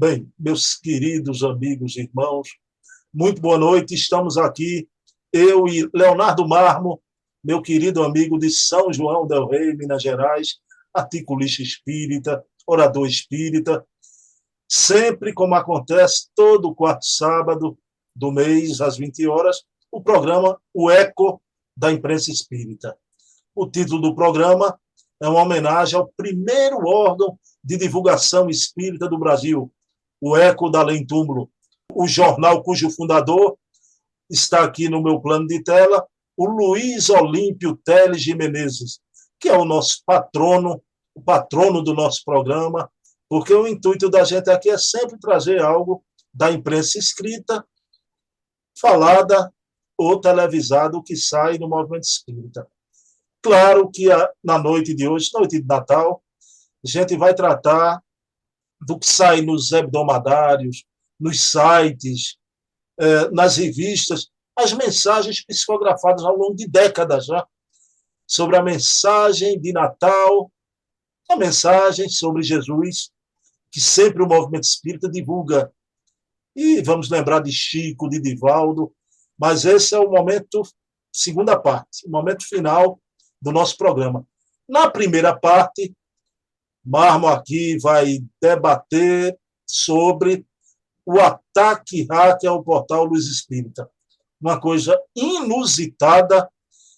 Bem, meus queridos amigos e irmãos, muito boa noite. Estamos aqui, eu e Leonardo Marmo, meu querido amigo de São João del Rei, Minas Gerais, articulista espírita, orador espírita, sempre como acontece todo quarto sábado do mês, às 20 horas, o programa O Eco da Imprensa Espírita. O título do programa é uma homenagem ao primeiro órgão de divulgação espírita do Brasil, o Eco da Além Túmulo, o jornal cujo fundador está aqui no meu plano de tela, o Luiz Olímpio Teles de Menezes, que é o nosso patrono, o patrono do nosso programa, porque o intuito da gente aqui é sempre trazer algo da imprensa escrita, falada ou televisada, que sai no movimento espírita. Claro que na noite de hoje, noite de Natal, a gente vai tratar do que sai nos hebdomadários, nos sites, nas revistas, as mensagens psicografadas ao longo de décadas já, sobre a mensagem de Natal, a mensagem sobre Jesus, que sempre o movimento espírita divulga. E vamos lembrar de Chico, de Divaldo, mas esse é o momento, segunda parte, o momento final do nosso programa. Na primeira parte, Marmo aqui vai debater sobre o ataque hacker ao portal Luz Espírita. Uma coisa inusitada,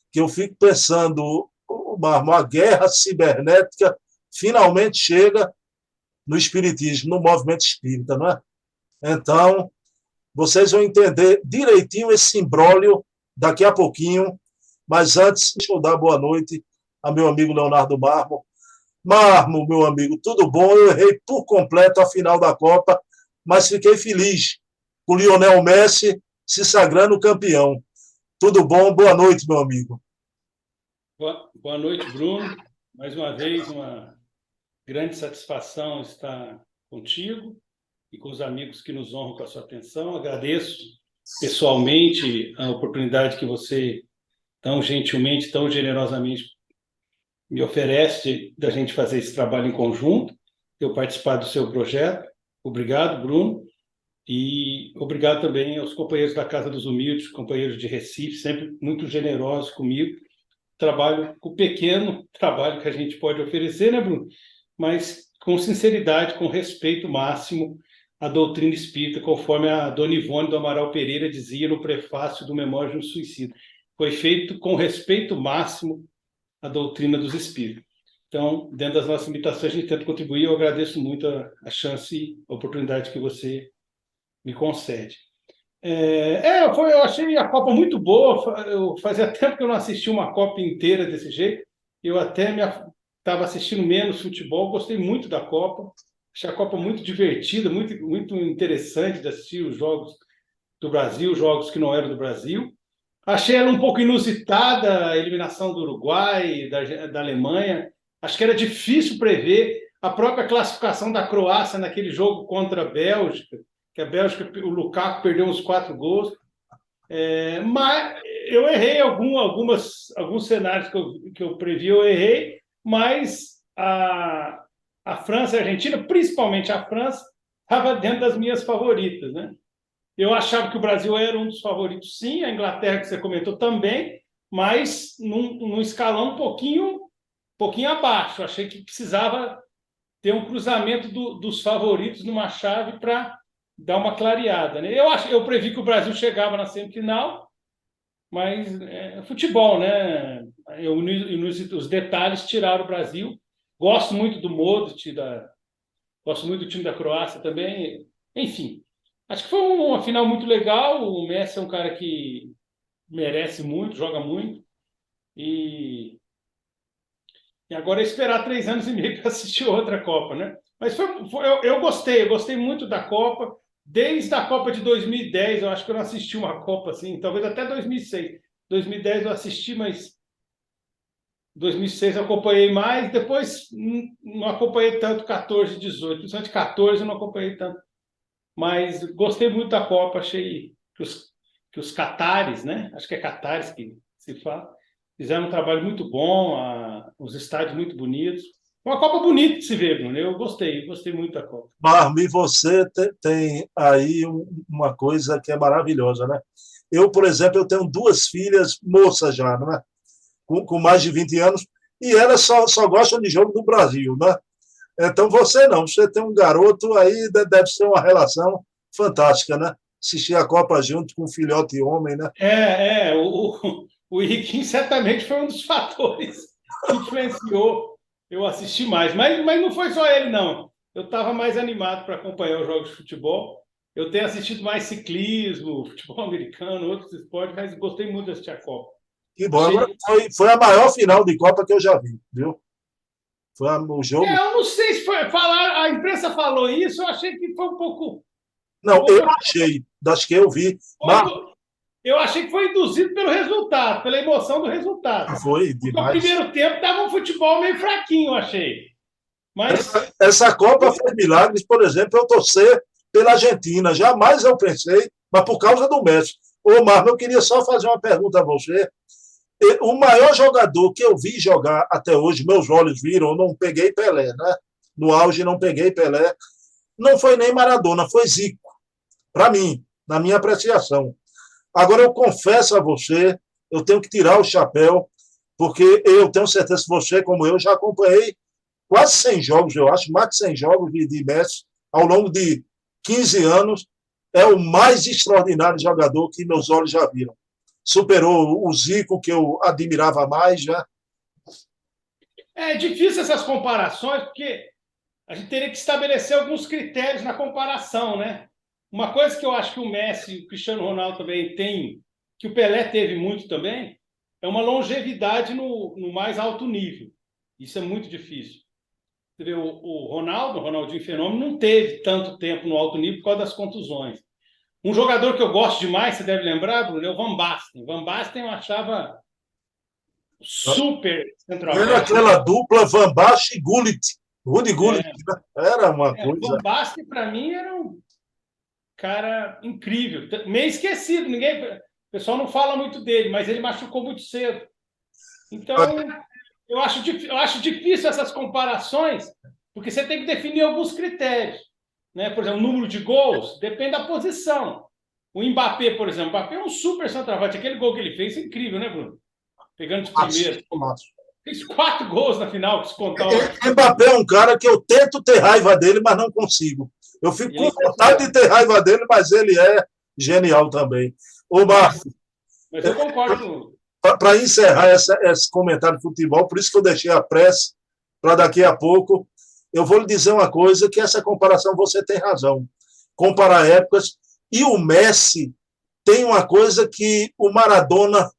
que eu fico pensando, Marmo, a guerra cibernética finalmente chega no espiritismo, no movimento espírita, não é? Então, vocês vão entender direitinho esse imbróglio daqui a pouquinho, mas antes, deixa eu dar boa noite a meu amigo Leonardo Marmo. Marmo, meu amigo, tudo bom? Eu errei por completo a final da Copa, mas fiquei feliz com o Lionel Messi se sagrando campeão. Tudo bom? Boa noite, meu amigo. Boa noite, Bruno. Mais uma vez, uma grande satisfação estar contigo e com os amigos que nos honram com a sua atenção. Agradeço pessoalmente a oportunidade que você tão gentilmente, tão generosamente me oferece da gente fazer esse trabalho em conjunto, eu participar do seu projeto. Obrigado, Bruno. E obrigado também aos companheiros da Casa dos Humildes, companheiros de Recife, sempre muito generosos comigo. Trabalho, o pequeno trabalho que a gente pode oferecer, né, Bruno? Mas com sinceridade, com respeito máximo à doutrina espírita, conforme a Dona Ivone do Amaral Pereira dizia no prefácio do Memória de um Suicida. Foi feito com respeito máximo à doutrina dos espíritos. Então, dentro das nossas limitações, a gente tenta contribuir. Eu agradeço muito a chance e a oportunidade que você me concede. Eu achei a Copa muito boa. Eu fazia tempo que eu não assistia uma Copa inteira desse jeito. Eu até estava assistindo menos futebol, gostei muito da Copa. Achei a Copa muito divertida, muito, muito interessante de assistir os jogos do Brasil, jogos que não eram do Brasil. Achei ela um pouco inusitada, a eliminação do Uruguai, da Alemanha. Acho que era difícil prever a própria classificação da Croácia naquele jogo contra a Bélgica, que a Bélgica, o Lukaku perdeu uns 4 gols. Mas eu errei alguns cenários que eu previ, eu errei, mas a França e a Argentina, principalmente a França, estava dentro das minhas favoritas, né? Eu achava que o Brasil era um dos favoritos, sim, a Inglaterra, que você comentou, também, mas num escalão um pouquinho abaixo. Achei que precisava ter um cruzamento dos favoritos numa chave para dar uma clareada, né? Eu previ que o Brasil chegava na semifinal, mas futebol, né? Os detalhes tiraram o Brasil. Gosto muito do Modric, gosto muito do time da Croácia também. Enfim, acho que foi uma final muito legal. O Messi é um cara que merece muito, joga muito. E agora é esperar 3 anos e meio para assistir outra Copa, né? Mas eu gostei muito da Copa. Desde a Copa de 2010, eu acho que eu não assisti uma Copa assim, talvez até 2006. 2010 eu assisti, mas 2006 eu acompanhei mais. Depois não acompanhei tanto 14, 18. Principalmente 14 eu não acompanhei tanto. Mas gostei muito da Copa. Achei que os catares, né? Acho que é catares que se fala, fizeram um trabalho muito bom, os estádios muito bonitos. Uma Copa bonita de se ver, Bruno. Eu gostei muito da Copa. Marmo, e você tem aí uma coisa que é maravilhosa, né? Eu, por exemplo, eu tenho duas filhas moças já, né? Com mais de 20 anos, e elas só gostam de jogo do Brasil, né? Então você não, você tem um garoto aí, deve ser uma relação fantástica, né? Assistir a Copa junto com um filhote homem, né? O Henriquinho certamente foi um dos fatores que influenciou eu assistir mais. Mas não foi só ele, não. Eu estava mais animado para acompanhar os jogos de futebol. Eu tenho assistido mais ciclismo, futebol americano, outros esportes, mas gostei muito de assistir a Copa. Que bom. Agora foi a maior final de Copa que eu já vi, viu? O jogo. Eu não sei se foi falar, a imprensa falou isso, eu achei que foi um pouco. Não, eu achei, das que eu vi. Mas Eu achei que foi induzido pelo resultado, pela emoção do resultado. foi Porque o demais. primeiro tempo estava um futebol meio fraquinho, eu achei. Mas essa Copa fez milagres, por exemplo, eu torcer pela Argentina. Jamais eu pensei, mas por causa do Messi. Ô, Marlon, eu queria só fazer uma pergunta a você. O maior jogador que eu vi jogar até hoje, meus olhos viram, eu não peguei Pelé, né? No auge não peguei Pelé. Não foi nem Maradona, foi Zico. Para mim, na minha apreciação. Agora, eu confesso a você, eu tenho que tirar o chapéu, porque eu tenho certeza que você, como eu, já acompanhei quase 100 jogos, eu acho, mais de 100 jogos de Messi ao longo de 15 anos. É o mais extraordinário jogador que meus olhos já viram. Superou o Zico, que eu admirava mais já. é difícil essas comparações, porque a gente teria que estabelecer alguns critérios na comparação, né? Uma coisa que eu acho que o Messi e o Cristiano Ronaldo também têm, que o Pelé teve muito também, é uma longevidade no mais alto nível. Isso é muito difícil. O Ronaldinho Fenômeno, não teve tanto tempo no alto nível por causa das contusões. Um jogador que eu gosto demais, você deve lembrar, Bruno, é o Van Basten. Van Basten eu achava super Era centroavante. aquela dupla Van Basten e Gullit. Rudi Gullit. Era uma Van coisa. Basten, para mim, era um cara incrível. Meio esquecido, o pessoal não fala muito dele, mas ele machucou muito cedo. Então, eu acho difícil essas comparações, porque você tem que definir alguns critérios. Né? Por exemplo, o número de gols depende da posição. O Mbappé, por exemplo, o Mbappé é um super centroavante. Aquele gol que ele fez é incrível, né, Bruno? Pegando de primeiro. Fez 4 gols na final, descontar o Mbappé é um cara que eu tento ter raiva dele, mas não consigo. Eu fico com vontade de ter raiva dele, mas ele é genial também. Ô, Marcos. Mas eu concordo. Para encerrar esse comentário de futebol, por isso que eu deixei a pressa para daqui a pouco, eu vou lhe dizer uma coisa, que essa comparação você tem razão. Comparar épocas. E o Messi tem uma coisa que o Maradona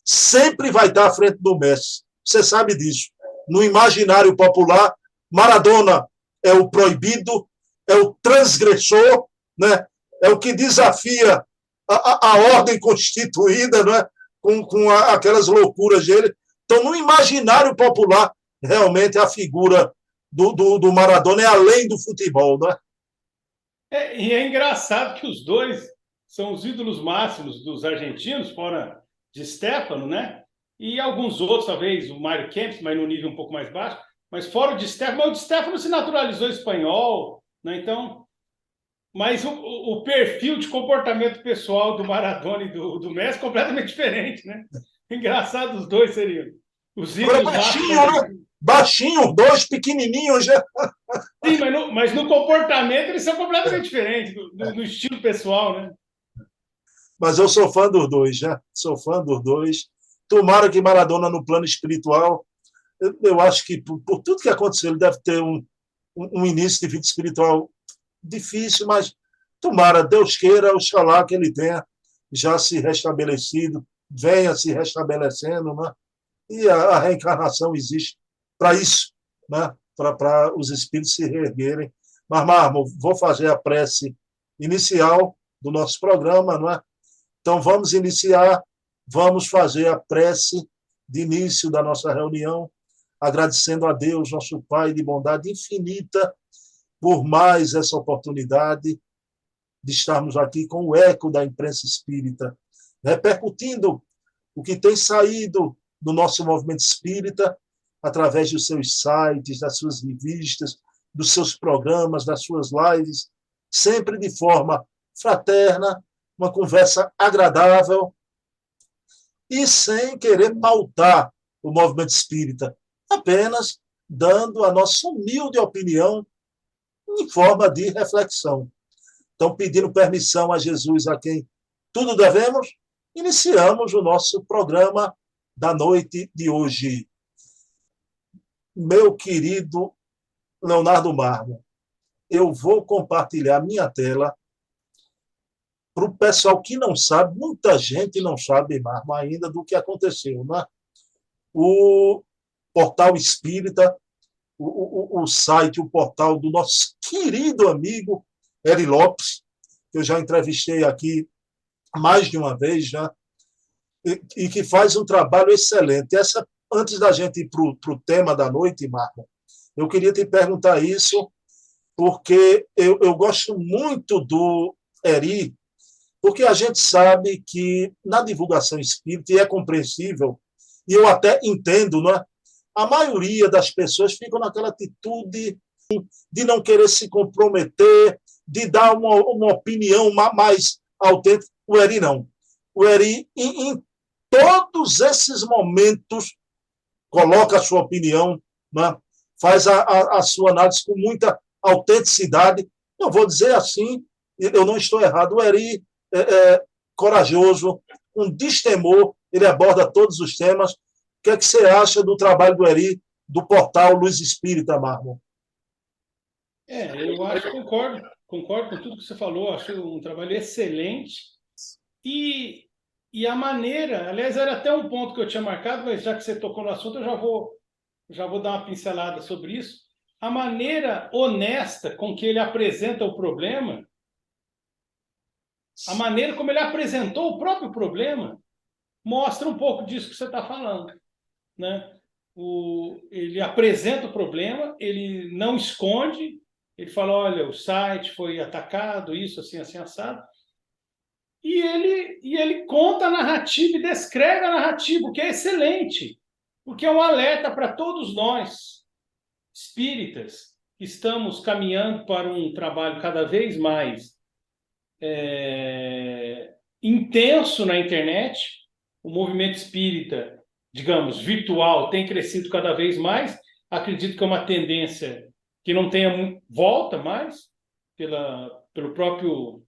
sempre vai estar à frente do Messi. Você sabe disso. No imaginário popular, Maradona é o proibido, é o transgressor, né? É o que desafia a ordem constituída, né? Com aquelas loucuras dele. Então, no imaginário popular, realmente a figura do Maradona é além do futebol, né? E é engraçado que os dois são os ídolos máximos dos argentinos, fora de Stefano, né? E alguns outros, talvez o Mário Kempis, mas no nível um pouco mais baixo. Mas fora o de Stefano, mas o de Stefano se naturalizou espanhol, né? Então, mas o perfil de comportamento pessoal do Maradona e do Messi é completamente diferente, né? Engraçado, os dois seriam os ídolos baixinho, máximos. né? Baixinho, dois pequenininhos já. Sim, mas no comportamento eles são completamente diferentes, no estilo pessoal, né? Mas eu sou fã dos dois, já. Sou fã dos dois. Tomara que Maradona, no plano espiritual, eu acho que, por tudo que aconteceu, ele deve ter um início de vida espiritual difícil, mas tomara, Deus queira, oxalá que ele tenha já se restabelecido, venha se restabelecendo, né? E a reencarnação existe para isso, né? Para os espíritos se reerguerem. Mas, Marmo, vou fazer a prece inicial do nosso programa, não é? Então, vamos iniciar, vamos fazer a prece de início da nossa reunião, agradecendo a Deus, nosso Pai de bondade infinita, por mais essa oportunidade de estarmos aqui com o eco da imprensa espírita, repercutindo o que tem saído do nosso movimento espírita através dos seus sites, das suas revistas, dos seus programas, das suas lives, sempre de forma fraterna, uma conversa agradável e sem querer pautar o movimento espírita, apenas dando a nossa humilde opinião em forma de reflexão. Então, pedindo permissão a Jesus, a quem tudo devemos, iniciamos o nosso programa da noite de hoje. Meu querido Leonardo Marmo, eu vou compartilhar minha tela para o pessoal que não sabe, muita gente não sabe, Marmo, ainda do que aconteceu, né? O Portal Espírita, o site, o portal do nosso querido amigo Eri Lopes, que eu já entrevistei aqui mais de uma vez, já, e que faz um trabalho excelente. Antes da gente ir para o tema da noite, Marco, eu queria te perguntar isso, porque eu gosto muito do Eri, porque a gente sabe que na divulgação espírita, e é compreensível, e eu até entendo, não é? A maioria das pessoas ficam naquela atitude de não querer se comprometer, de dar uma opinião mais autêntica. O Eri não. O Eri, em todos esses momentos, coloca a sua opinião, né? Faz a sua análise com muita autenticidade. Eu vou dizer assim, eu não estou errado, o Eri é corajoso, com destemor, ele aborda todos os temas. O que é que você acha do trabalho do Eri, do portal Luz Espírita, Marlon? Eu acho, concordo com tudo que você falou, acho um trabalho excelente. E a maneira, aliás, era até um ponto que eu tinha marcado, mas já que você tocou no assunto, eu já vou dar uma pincelada sobre isso. A maneira honesta com que ele apresenta o problema, a maneira como ele apresentou o próprio problema, mostra um pouco disso que você está falando, né? Ele apresenta o problema, ele não esconde, ele fala, olha, o site foi atacado, isso, assim, assim, assado. E ele conta a narrativa e descreve a narrativa, o que é excelente, porque é um alerta para todos nós, espíritas, que estamos caminhando para um trabalho cada vez mais intenso na internet. O movimento espírita, digamos, virtual, tem crescido cada vez mais. Acredito que é uma tendência que não tenha volta mais, pelo próprio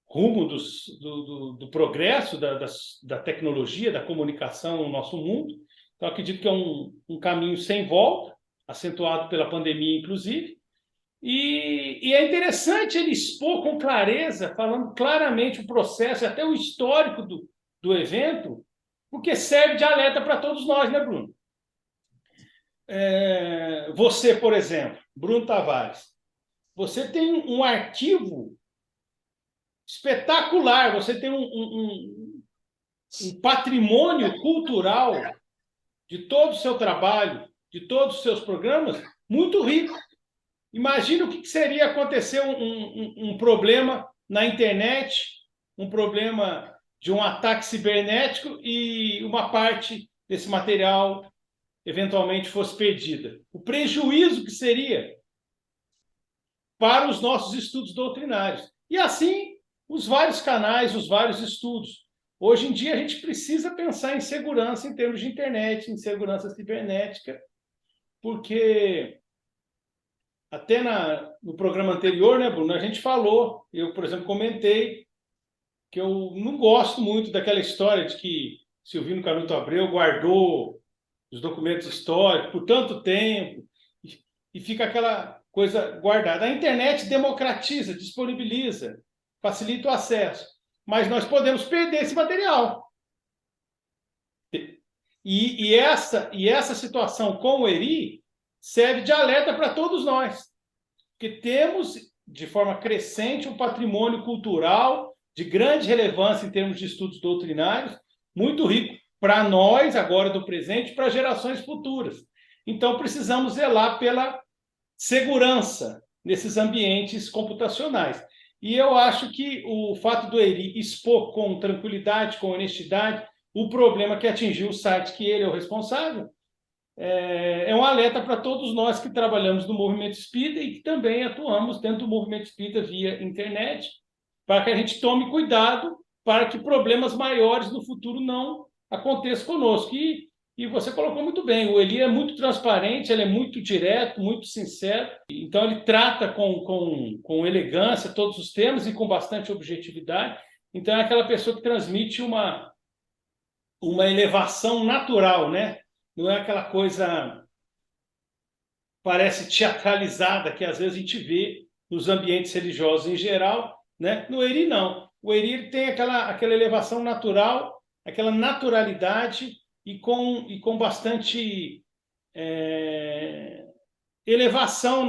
rumo do progresso da tecnologia, da comunicação no nosso mundo. Então, acredito que é um caminho sem volta, acentuado pela pandemia, inclusive. E é interessante ele expor com clareza, falando claramente o processo, até o histórico do evento, porque serve de alerta para todos nós, né, Bruno? Você, por exemplo, Bruno Tavares, você tem um arquivo espetacular, você tem um patrimônio cultural de todo o seu trabalho, de todos os seus programas, muito rico. Imagina o que seria acontecer um problema na internet, um problema de um ataque cibernético e uma parte desse material eventualmente fosse perdida. O prejuízo que seria para os nossos estudos doutrinários. E assim, os vários canais, os vários estudos. Hoje em dia, a gente precisa pensar em segurança em termos de internet, em segurança cibernética, porque até no programa anterior, né, Bruno, a gente falou, eu, por exemplo, comentei que eu não gosto muito daquela história de que Silvino Canuto Abreu guardou os documentos históricos por tanto tempo e fica aquela coisa guardada. A internet democratiza, disponibiliza, facilita o acesso, mas nós podemos perder esse material. E essa situação com o Eri serve de alerta para todos nós, porque temos, de forma crescente, um patrimônio cultural de grande relevância em termos de estudos doutrinários, muito rico para nós, agora do presente, para gerações futuras. Então, precisamos zelar pela segurança nesses ambientes computacionais. E eu acho que o fato do Eri expor com tranquilidade, com honestidade, o problema que atingiu o site, que ele é o responsável, é um alerta para todos nós que trabalhamos no movimento espírita e que também atuamos dentro do movimento espírita via internet, para que a gente tome cuidado para que problemas maiores no futuro não aconteçam conosco. E você colocou muito bem, o Eli é muito transparente, ele é muito direto, muito sincero, então ele trata com elegância todos os temas e com bastante objetividade. Então é aquela pessoa que transmite uma elevação natural, né? Não é aquela coisa parece teatralizada que às vezes a gente vê nos ambientes religiosos em geral, né? No Eri não. O Eri ele tem aquela elevação natural, aquela naturalidade e com bastante elevação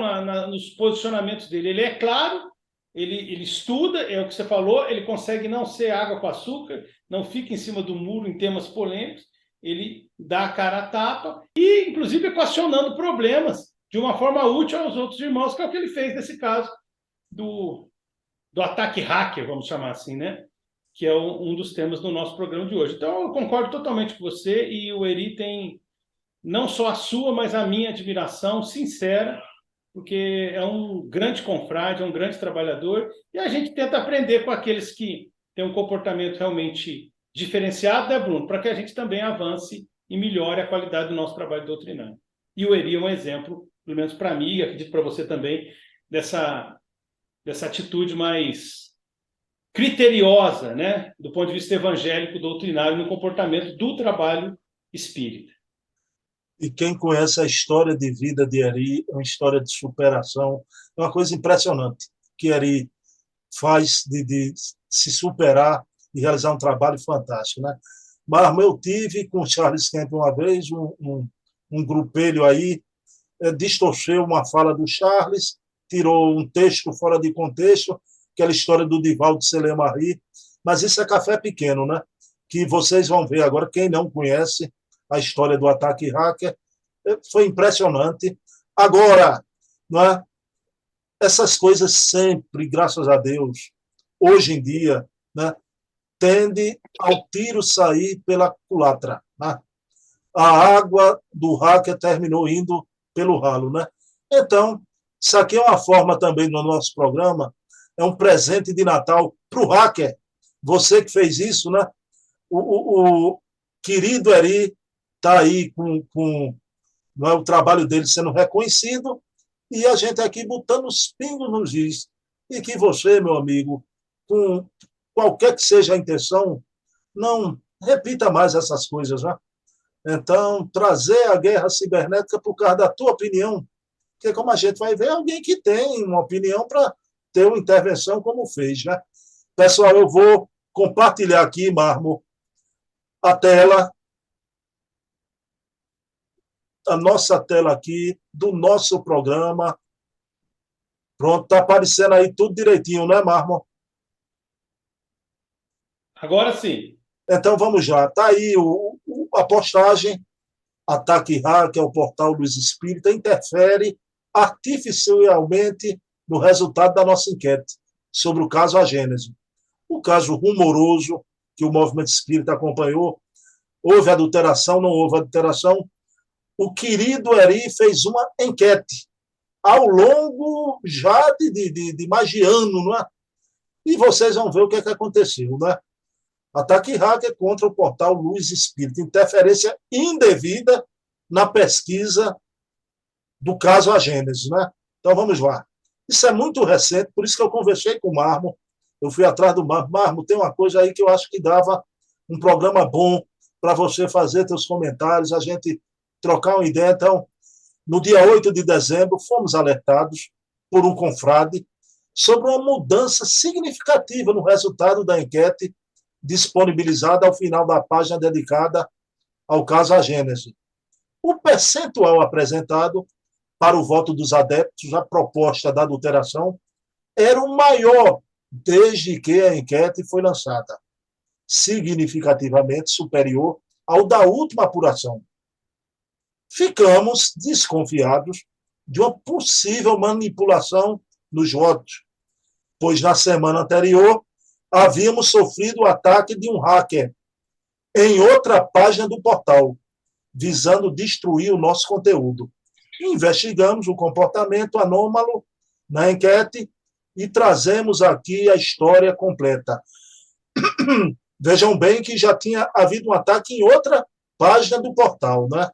nos posicionamentos dele. Ele é claro, ele estuda, é o que você falou, ele consegue não ser água com açúcar, não fica em cima do muro em temas polêmicos, ele dá a cara a tapa e, inclusive, equacionando problemas de uma forma útil aos outros irmãos, que é o que ele fez nesse caso do ataque hacker, vamos chamar assim, né? Que é um dos temas do nosso programa de hoje. Então, eu concordo totalmente com você e o Eri tem não só a sua, mas a minha admiração sincera, porque é um grande confrade, é um grande trabalhador, e a gente tenta aprender com aqueles que têm um comportamento realmente diferenciado, né, Bruno? Para que a gente também avance e melhore a qualidade do nosso trabalho doutrinário. E o Eri é um exemplo, pelo menos para mim, e acredito para você também, dessa atitude mais criteriosa, né, do ponto de vista evangélico, doutrinário, no comportamento do trabalho espírita. E quem conhece a história de vida de Eri, é uma história de superação, é uma coisa impressionante que Eri faz de se superar e realizar um trabalho fantástico, né? Mas eu tive com o Charles Kemp uma vez um grupelho aí, distorceu uma fala do Charles, tirou um texto fora de contexto, aquela história do Divaldo Selemarie, mas isso é café pequeno, né? Que vocês vão ver agora, quem não conhece a história do ataque hacker, foi impressionante. Agora, não é? Essas coisas sempre, graças a Deus, hoje em dia, né, tende ao tiro sair pela culatra, né? A água do hacker terminou indo pelo ralo, né? Então, isso aqui é uma forma também no nosso programa, é um presente de Natal para o hacker. Você que fez isso, né? O querido Eri está aí com não é, o trabalho dele sendo reconhecido e a gente aqui botando os pingos nos is. E que você, meu amigo, com qualquer que seja a intenção, não repita mais essas coisas, né? Então, trazer a guerra cibernética por causa da tua opinião, porque como a gente vai ver, alguém que tem uma opinião para ter uma intervenção como fez, né? Pessoal, eu vou compartilhar aqui, Mármore, a tela, a nossa tela aqui do nosso programa. Pronto, está aparecendo aí tudo direitinho, né, Mármore? Agora sim. Então vamos lá. Está aí a postagem. Ataque hacker ao portal Luz Espírita interfere artificialmente no resultado da nossa enquete sobre o caso A Gênese. O caso rumoroso que o movimento espírita acompanhou. Houve adulteração, não houve adulteração. O querido Eri fez uma enquete ao longo já de mais de ano, não é? E vocês vão ver o que é que aconteceu, né? Ataque hacker contra o portal Luz Espírita. Interferência indevida na pesquisa do caso A Gênese, né? Então, vamos lá. Isso é muito recente, por isso que eu conversei com o Mármore. Eu fui atrás do Mármore. Mármore, tem uma coisa aí que eu acho que dava um programa bom para você fazer seus comentários, a gente trocar uma ideia. Então, no dia 8 de dezembro, fomos alertados por um confrade sobre uma mudança significativa no resultado da enquete disponibilizada ao final da página dedicada ao caso A Gênese. O percentual apresentado para o voto dos adeptos à proposta da adulteração era o maior desde que a enquete foi lançada, significativamente superior ao da última apuração. Ficamos desconfiados de uma possível manipulação nos votos, pois na semana anterior havíamos sofrido o ataque de um hacker em outra página do portal, visando destruir o nosso conteúdo. Investigamos o comportamento anômalo na enquete e trazemos aqui a história completa. Vejam bem que já tinha havido um ataque em outra página do portal, né?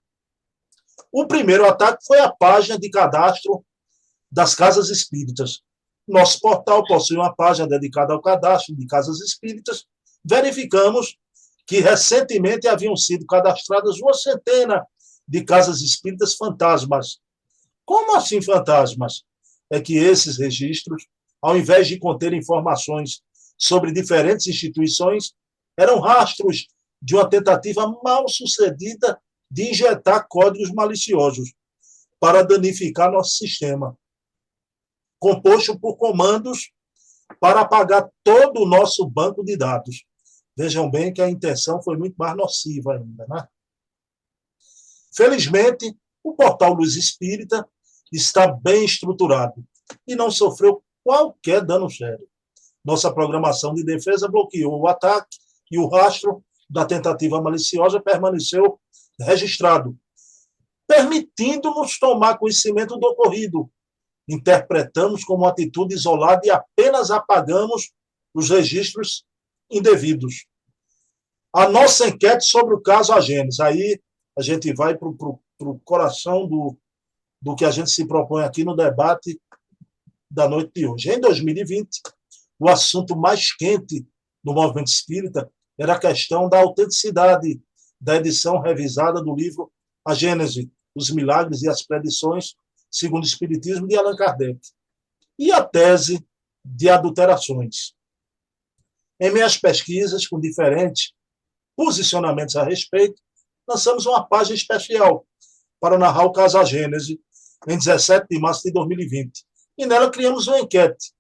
O primeiro ataque foi a página de cadastro das casas espíritas. Nosso portal possui uma página dedicada ao cadastro de casas espíritas. Verificamos que recentemente haviam sido cadastradas 100 de casas espíritas fantasmas. Como assim fantasmas? É que esses registros, ao invés de conter informações sobre diferentes instituições, eram rastros de uma tentativa mal sucedida de injetar códigos maliciosos para danificar nosso sistema, composto por comandos para apagar todo o nosso banco de dados. Vejam bem que a intenção foi muito mais nociva ainda, né? Felizmente, o portal Luz Espírita está bem estruturado e não sofreu qualquer dano sério. Nossa programação de defesa bloqueou o ataque e o rastro da tentativa maliciosa permaneceu registrado, permitindo-nos tomar conhecimento do ocorrido. Interpretamos como atitude isolada e apenas apagamos os registros indevidos. A nossa enquete sobre o caso Agênesis. Aí a gente vai para o coração do que a gente se propõe aqui no debate da noite de hoje. Em 2020, o assunto mais quente no movimento espírita era a questão da autenticidade da edição revisada do livro A Gênese, os Milagres e as Predições, segundo o Espiritismo, de Allan Kardec, e a tese de adulterações. Em minhas pesquisas, com diferentes posicionamentos a respeito, lançamos uma página especial para narrar o caso A Gênese, em 17 de março de 2020. E nela criamos uma enquete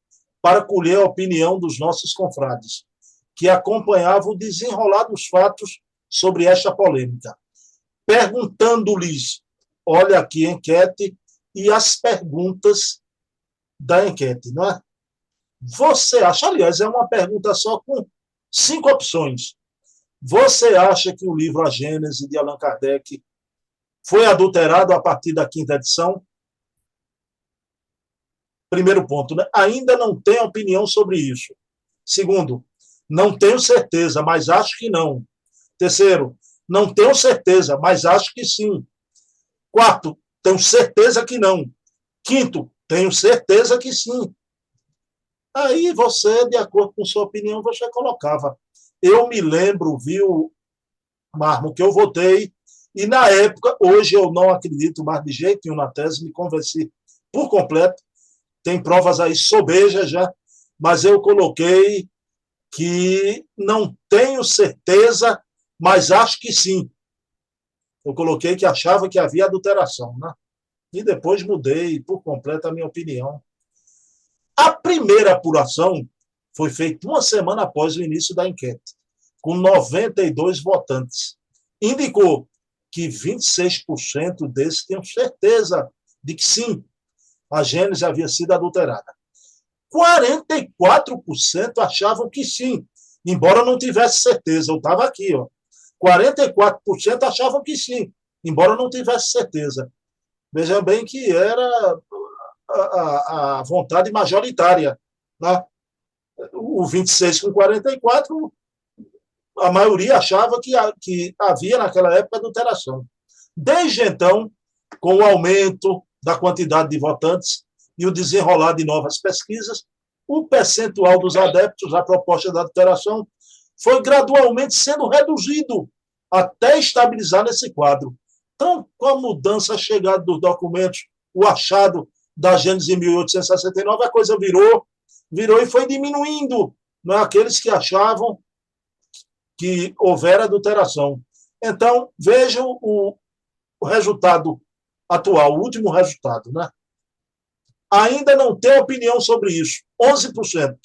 para colher a opinião dos nossos confrades, que acompanhavam o desenrolar dos fatos sobre esta polêmica, perguntando-lhes, olha aqui a enquete e as perguntas da enquete, não é? Você acha, aliás, é uma pergunta só com 5 opções. Você acha que o livro A Gênese, de Allan Kardec, foi adulterado a partir da 5ª edição? Primeiro ponto, né? Ainda não tenho opinião sobre isso. Segundo, não tenho certeza, mas acho que não. Terceiro, não tenho certeza, mas acho que sim. Quarto, tenho certeza que não. Quinto, tenho certeza que sim. Aí você, de acordo com sua opinião, você colocava. Eu me lembro, viu, Marmo, que eu votei, e na época, hoje eu não acredito mais de jeito nenhum na tese, me convenci por completo, tem provas aí sobejas já, mas eu coloquei que não tenho certeza, mas acho que sim. Eu coloquei que achava que havia adulteração, né? E depois mudei por completo a minha opinião. A primeira apuração foi feita uma semana após o início da enquete, com 92 votantes. Indicou que 26% desses tinham certeza de que sim, a Gênese havia sido adulterada. 44% achavam que sim, embora não tivesse certeza. Eu estava aqui, ó. 44% achavam que sim, embora não tivesse certeza. Veja bem que era a vontade majoritária, né? O 26 com 44, a maioria achava que havia naquela época adulteração. Desde então, com o aumento da quantidade de votantes e o desenrolar de novas pesquisas, o percentual dos adeptos à proposta da adulteração foi gradualmente sendo reduzido até estabilizar nesse quadro. Então, com a mudança, a chegada dos documentos, o achado da Gênese em 1869, a coisa virou e foi diminuindo, não é? Aqueles que achavam que houvera adulteração. Então, vejam o resultado atual, o último resultado, né? Ainda não tenho opinião sobre isso, 11%.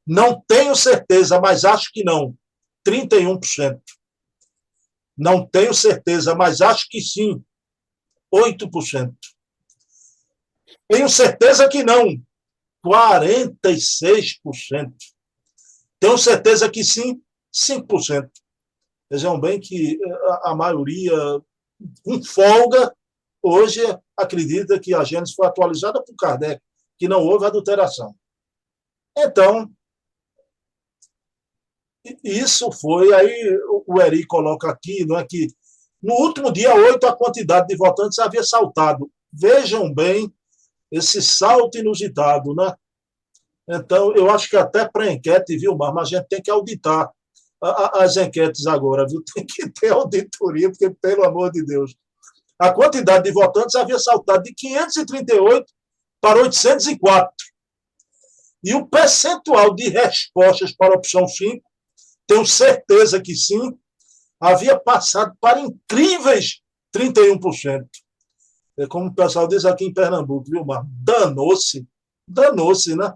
Não tenho certeza, mas acho que não, 31%. Não tenho certeza, mas acho que sim, 8%. Tenho certeza que não, 46%. Tenho certeza que sim, 5%. Vejam bem que a maioria, com folga, hoje acredita que a Gênesis foi atualizada por Kardec, que não houve adulteração. Então, isso foi, aí o Eri coloca aqui, não é que no último dia 8 a quantidade de votantes havia saltado. Vejam bem esse salto inusitado, né? Então, eu acho que até para enquete, viu, mas a gente tem que auditar as enquetes agora, viu? Tem que ter auditoria, porque, pelo amor de Deus, a quantidade de votantes havia saltado de 538 para 804. E o percentual de respostas para a opção 5, tenho certeza que sim, havia passado para incríveis 31%. É como o pessoal diz aqui em Pernambuco, viu, Marcos? Danou-se, né?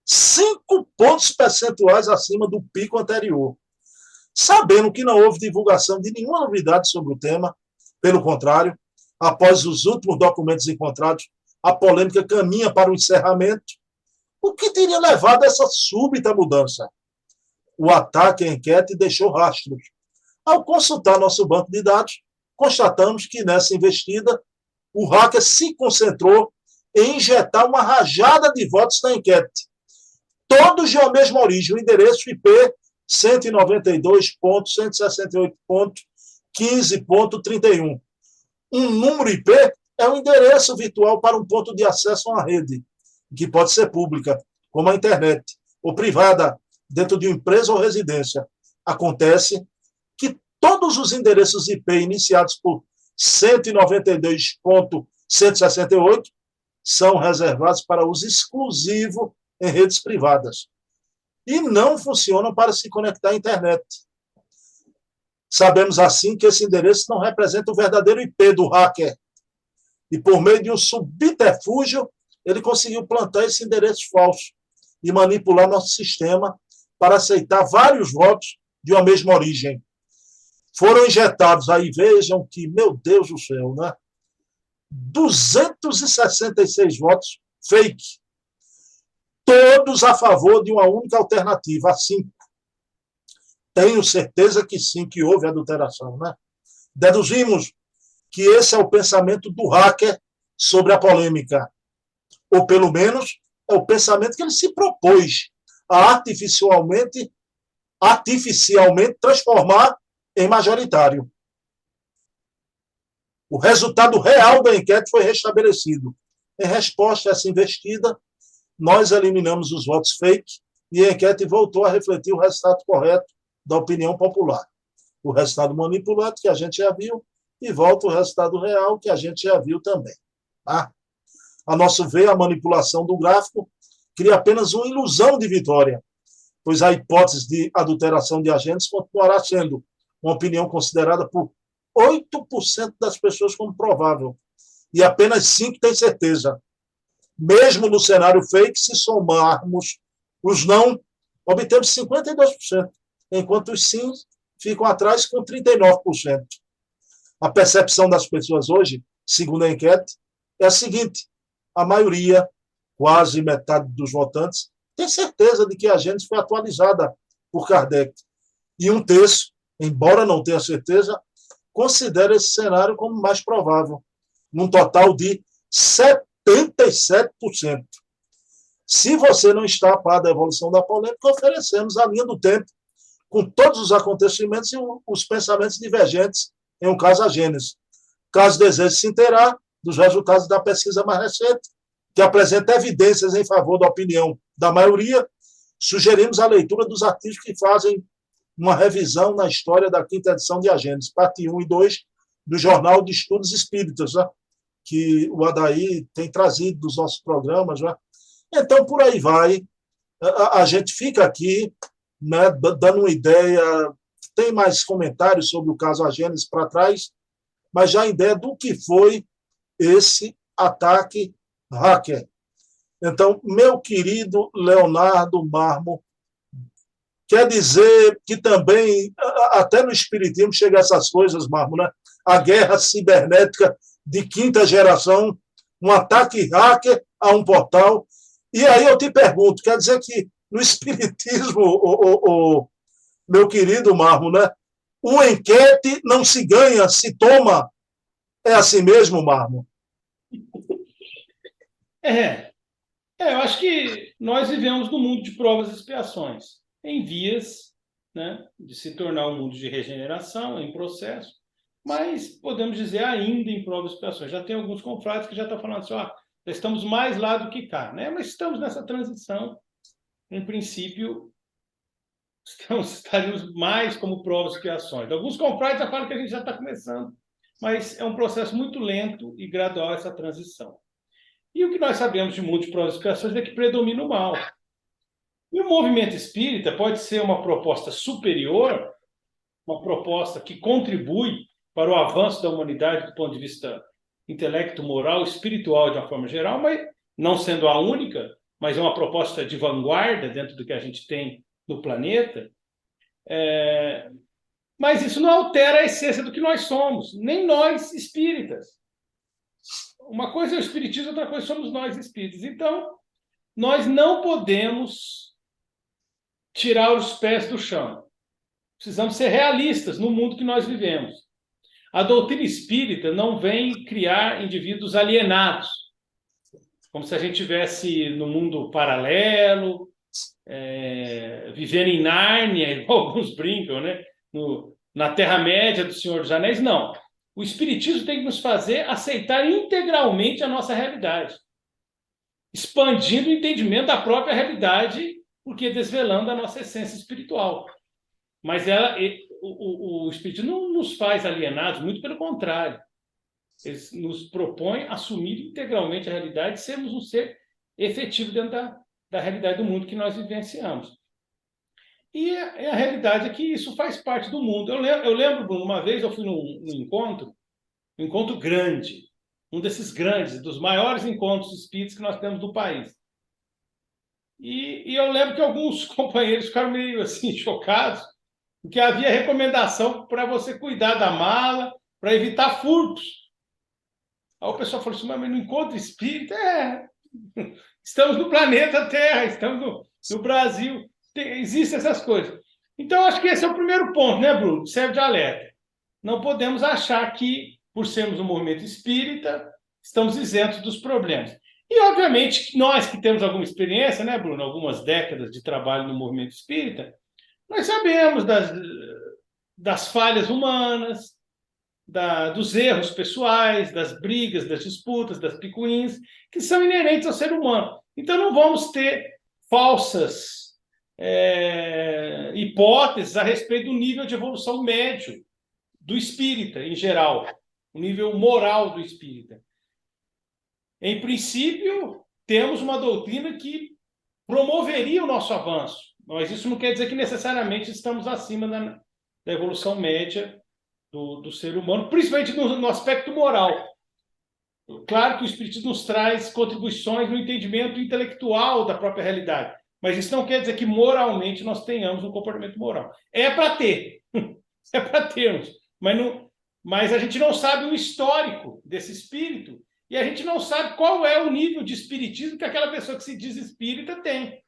5 pontos percentuais acima do pico anterior. Sabendo que não houve divulgação de nenhuma novidade sobre o tema, pelo contrário, após os últimos documentos encontrados, a polêmica caminha para o encerramento. O que teria levado a essa súbita mudança? O ataque à enquete deixou rastros. Ao consultar nosso banco de dados, constatamos que nessa investida, o hacker se concentrou em injetar uma rajada de votos na enquete, todos de uma mesma origem, o endereço IP 192.168.15.31. Um número IP é um endereço virtual para um ponto de acesso a uma rede, que pode ser pública, como a internet, ou privada, dentro de uma empresa ou residência. Acontece que todos os endereços IP iniciados por 192.168 são reservados para uso exclusivo em redes privadas e não funcionam para se conectar à internet. Sabemos assim que esse endereço não representa o verdadeiro IP do hacker e, por meio de um subterfúgio, ele conseguiu plantar esse endereço falso e manipular nosso sistema para aceitar vários votos de uma mesma origem. Foram injetados, aí vejam que, meu Deus do céu, né? 266 votos fake, todos a favor de uma única alternativa, a 5. Tenho certeza que sim, que houve adulteração, né? Deduzimos que esse é o pensamento do hacker sobre a polêmica, ou pelo menos é o pensamento que ele se propôs a artificialmente transformar em majoritário. O resultado real da enquete foi restabelecido. Em resposta a essa investida, nós eliminamos os votos fake e a enquete voltou a refletir o resultado correto da opinião popular. O resultado manipulado, que a gente já viu, e volta o resultado real, que a gente já viu também. Tá? A nosso ver, a manipulação do gráfico cria apenas uma ilusão de vitória, pois a hipótese de adulteração de agentes continuará sendo uma opinião considerada por 8% das pessoas como provável, e apenas 5% têm certeza. Mesmo no cenário fake, se somarmos os não, obtemos 52%, enquanto os sim ficam atrás com 39%. A percepção das pessoas hoje, segundo a enquete, é a seguinte: a maioria, quase metade dos votantes, tem certeza de que a Gênesis foi atualizada por Kardec. E um terço, embora não tenha certeza, considera esse cenário como mais provável, num total de 77%. Se você não está a par da evolução da polêmica, oferecemos a linha do tempo, com todos os acontecimentos e os pensamentos divergentes, em um caso a Gênesis. Caso deseje se inteirar dos resultados da pesquisa mais recente, que apresenta evidências em favor da opinião da maioria, sugerimos a leitura dos artigos que fazem uma revisão na história da 5ª edição de A Gênesis, parte 1 e 2, do Jornal de Estudos Espíritas, né? Que o Adair tem trazido dos nossos programas. Né? Então, por aí vai. A gente fica aqui, né, dando uma ideia. Tem mais comentários sobre o caso A Gênesis para trás, mas já a ideia do que foi esse ataque hacker. Então, meu querido Leonardo Marmo, quer dizer que também, até no espiritismo, chega essas coisas, Marmo, né? A guerra cibernética de 5ª geração, um ataque hacker a um portal. E aí eu te pergunto, quer dizer que no espiritismo, meu querido Marmo, né? O enquete não se ganha, se toma. É assim mesmo, Marmo? Eu acho que nós vivemos num mundo de provas e expiações, em vias, né, de se tornar um mundo de regeneração, em processo, mas podemos dizer ainda em provas e expiações. Já tem alguns confrades que já estão falando assim, já estamos mais lá do que cá, né? Mas estamos nessa transição. Em princípio, estaríamos mais como provas e expiações. Alguns confrades já falam que a gente já está começando, mas é um processo muito lento e gradual essa transição. E o que nós sabemos de mundo de provas e expiações é que predomina o mal. E o movimento espírita pode ser uma proposta superior, uma proposta que contribui para o avanço da humanidade do ponto de vista intelecto, moral, espiritual de uma forma geral, mas não sendo a única, mas é uma proposta de vanguarda dentro do que a gente tem no planeta. Mas isso não altera a essência do que nós somos, nem nós espíritas. Uma coisa é o espiritismo, outra coisa somos nós espíritas. Então, nós não podemos tirar os pés do chão. Precisamos ser realistas no mundo que nós vivemos. A doutrina espírita não vem criar indivíduos alienados, como se a gente estivesse no mundo paralelo, vivendo em Nárnia, igual alguns brincam, né? Na Terra-média do Senhor dos Anéis. Não. O espiritismo tem que nos fazer aceitar integralmente a nossa realidade, expandindo o entendimento da própria realidade, porque desvelando a nossa essência espiritual. Mas o Espiritismo não nos faz alienados, muito pelo contrário. Eles nos propõem assumir integralmente a realidade e sermos um ser efetivo dentro da realidade do mundo que nós vivenciamos. E a realidade é que isso faz parte do mundo. Eu lembro, Bruno, uma vez eu fui num encontro, um encontro grande, um desses grandes, dos maiores encontros espíritas que nós temos no país. E eu lembro que alguns companheiros ficaram meio assim chocados, porque havia recomendação para você cuidar da mala, para evitar furtos. Aí o pessoal falou assim, mas no encontro espírita, estamos no planeta Terra, estamos no Brasil, existem essas coisas. Então, acho que esse é o primeiro ponto, né, Bruno? Serve de alerta. Não podemos achar que, por sermos um movimento espírita, estamos isentos dos problemas. E, obviamente, nós que temos alguma experiência, né, Bruno, algumas décadas de trabalho no movimento espírita, nós sabemos das falhas humanas, dos erros pessoais, das brigas, das disputas, das picuinhas, que são inerentes ao ser humano. Então, não vamos ter falsas hipóteses a respeito do nível de evolução médio do espírita, em geral, o nível moral do espírita. Em princípio, temos uma doutrina que promoveria o nosso avanço, mas isso não quer dizer que necessariamente estamos acima da evolução média do ser humano, principalmente no aspecto moral. Claro que o Espiritismo nos traz contribuições no entendimento intelectual da própria realidade, mas isso não quer dizer que moralmente nós tenhamos um comportamento moral. É para ter, é para termos, mas a gente não sabe o histórico desse espírito e a gente não sabe qual é o nível de espiritismo que aquela pessoa que se diz espírita tem.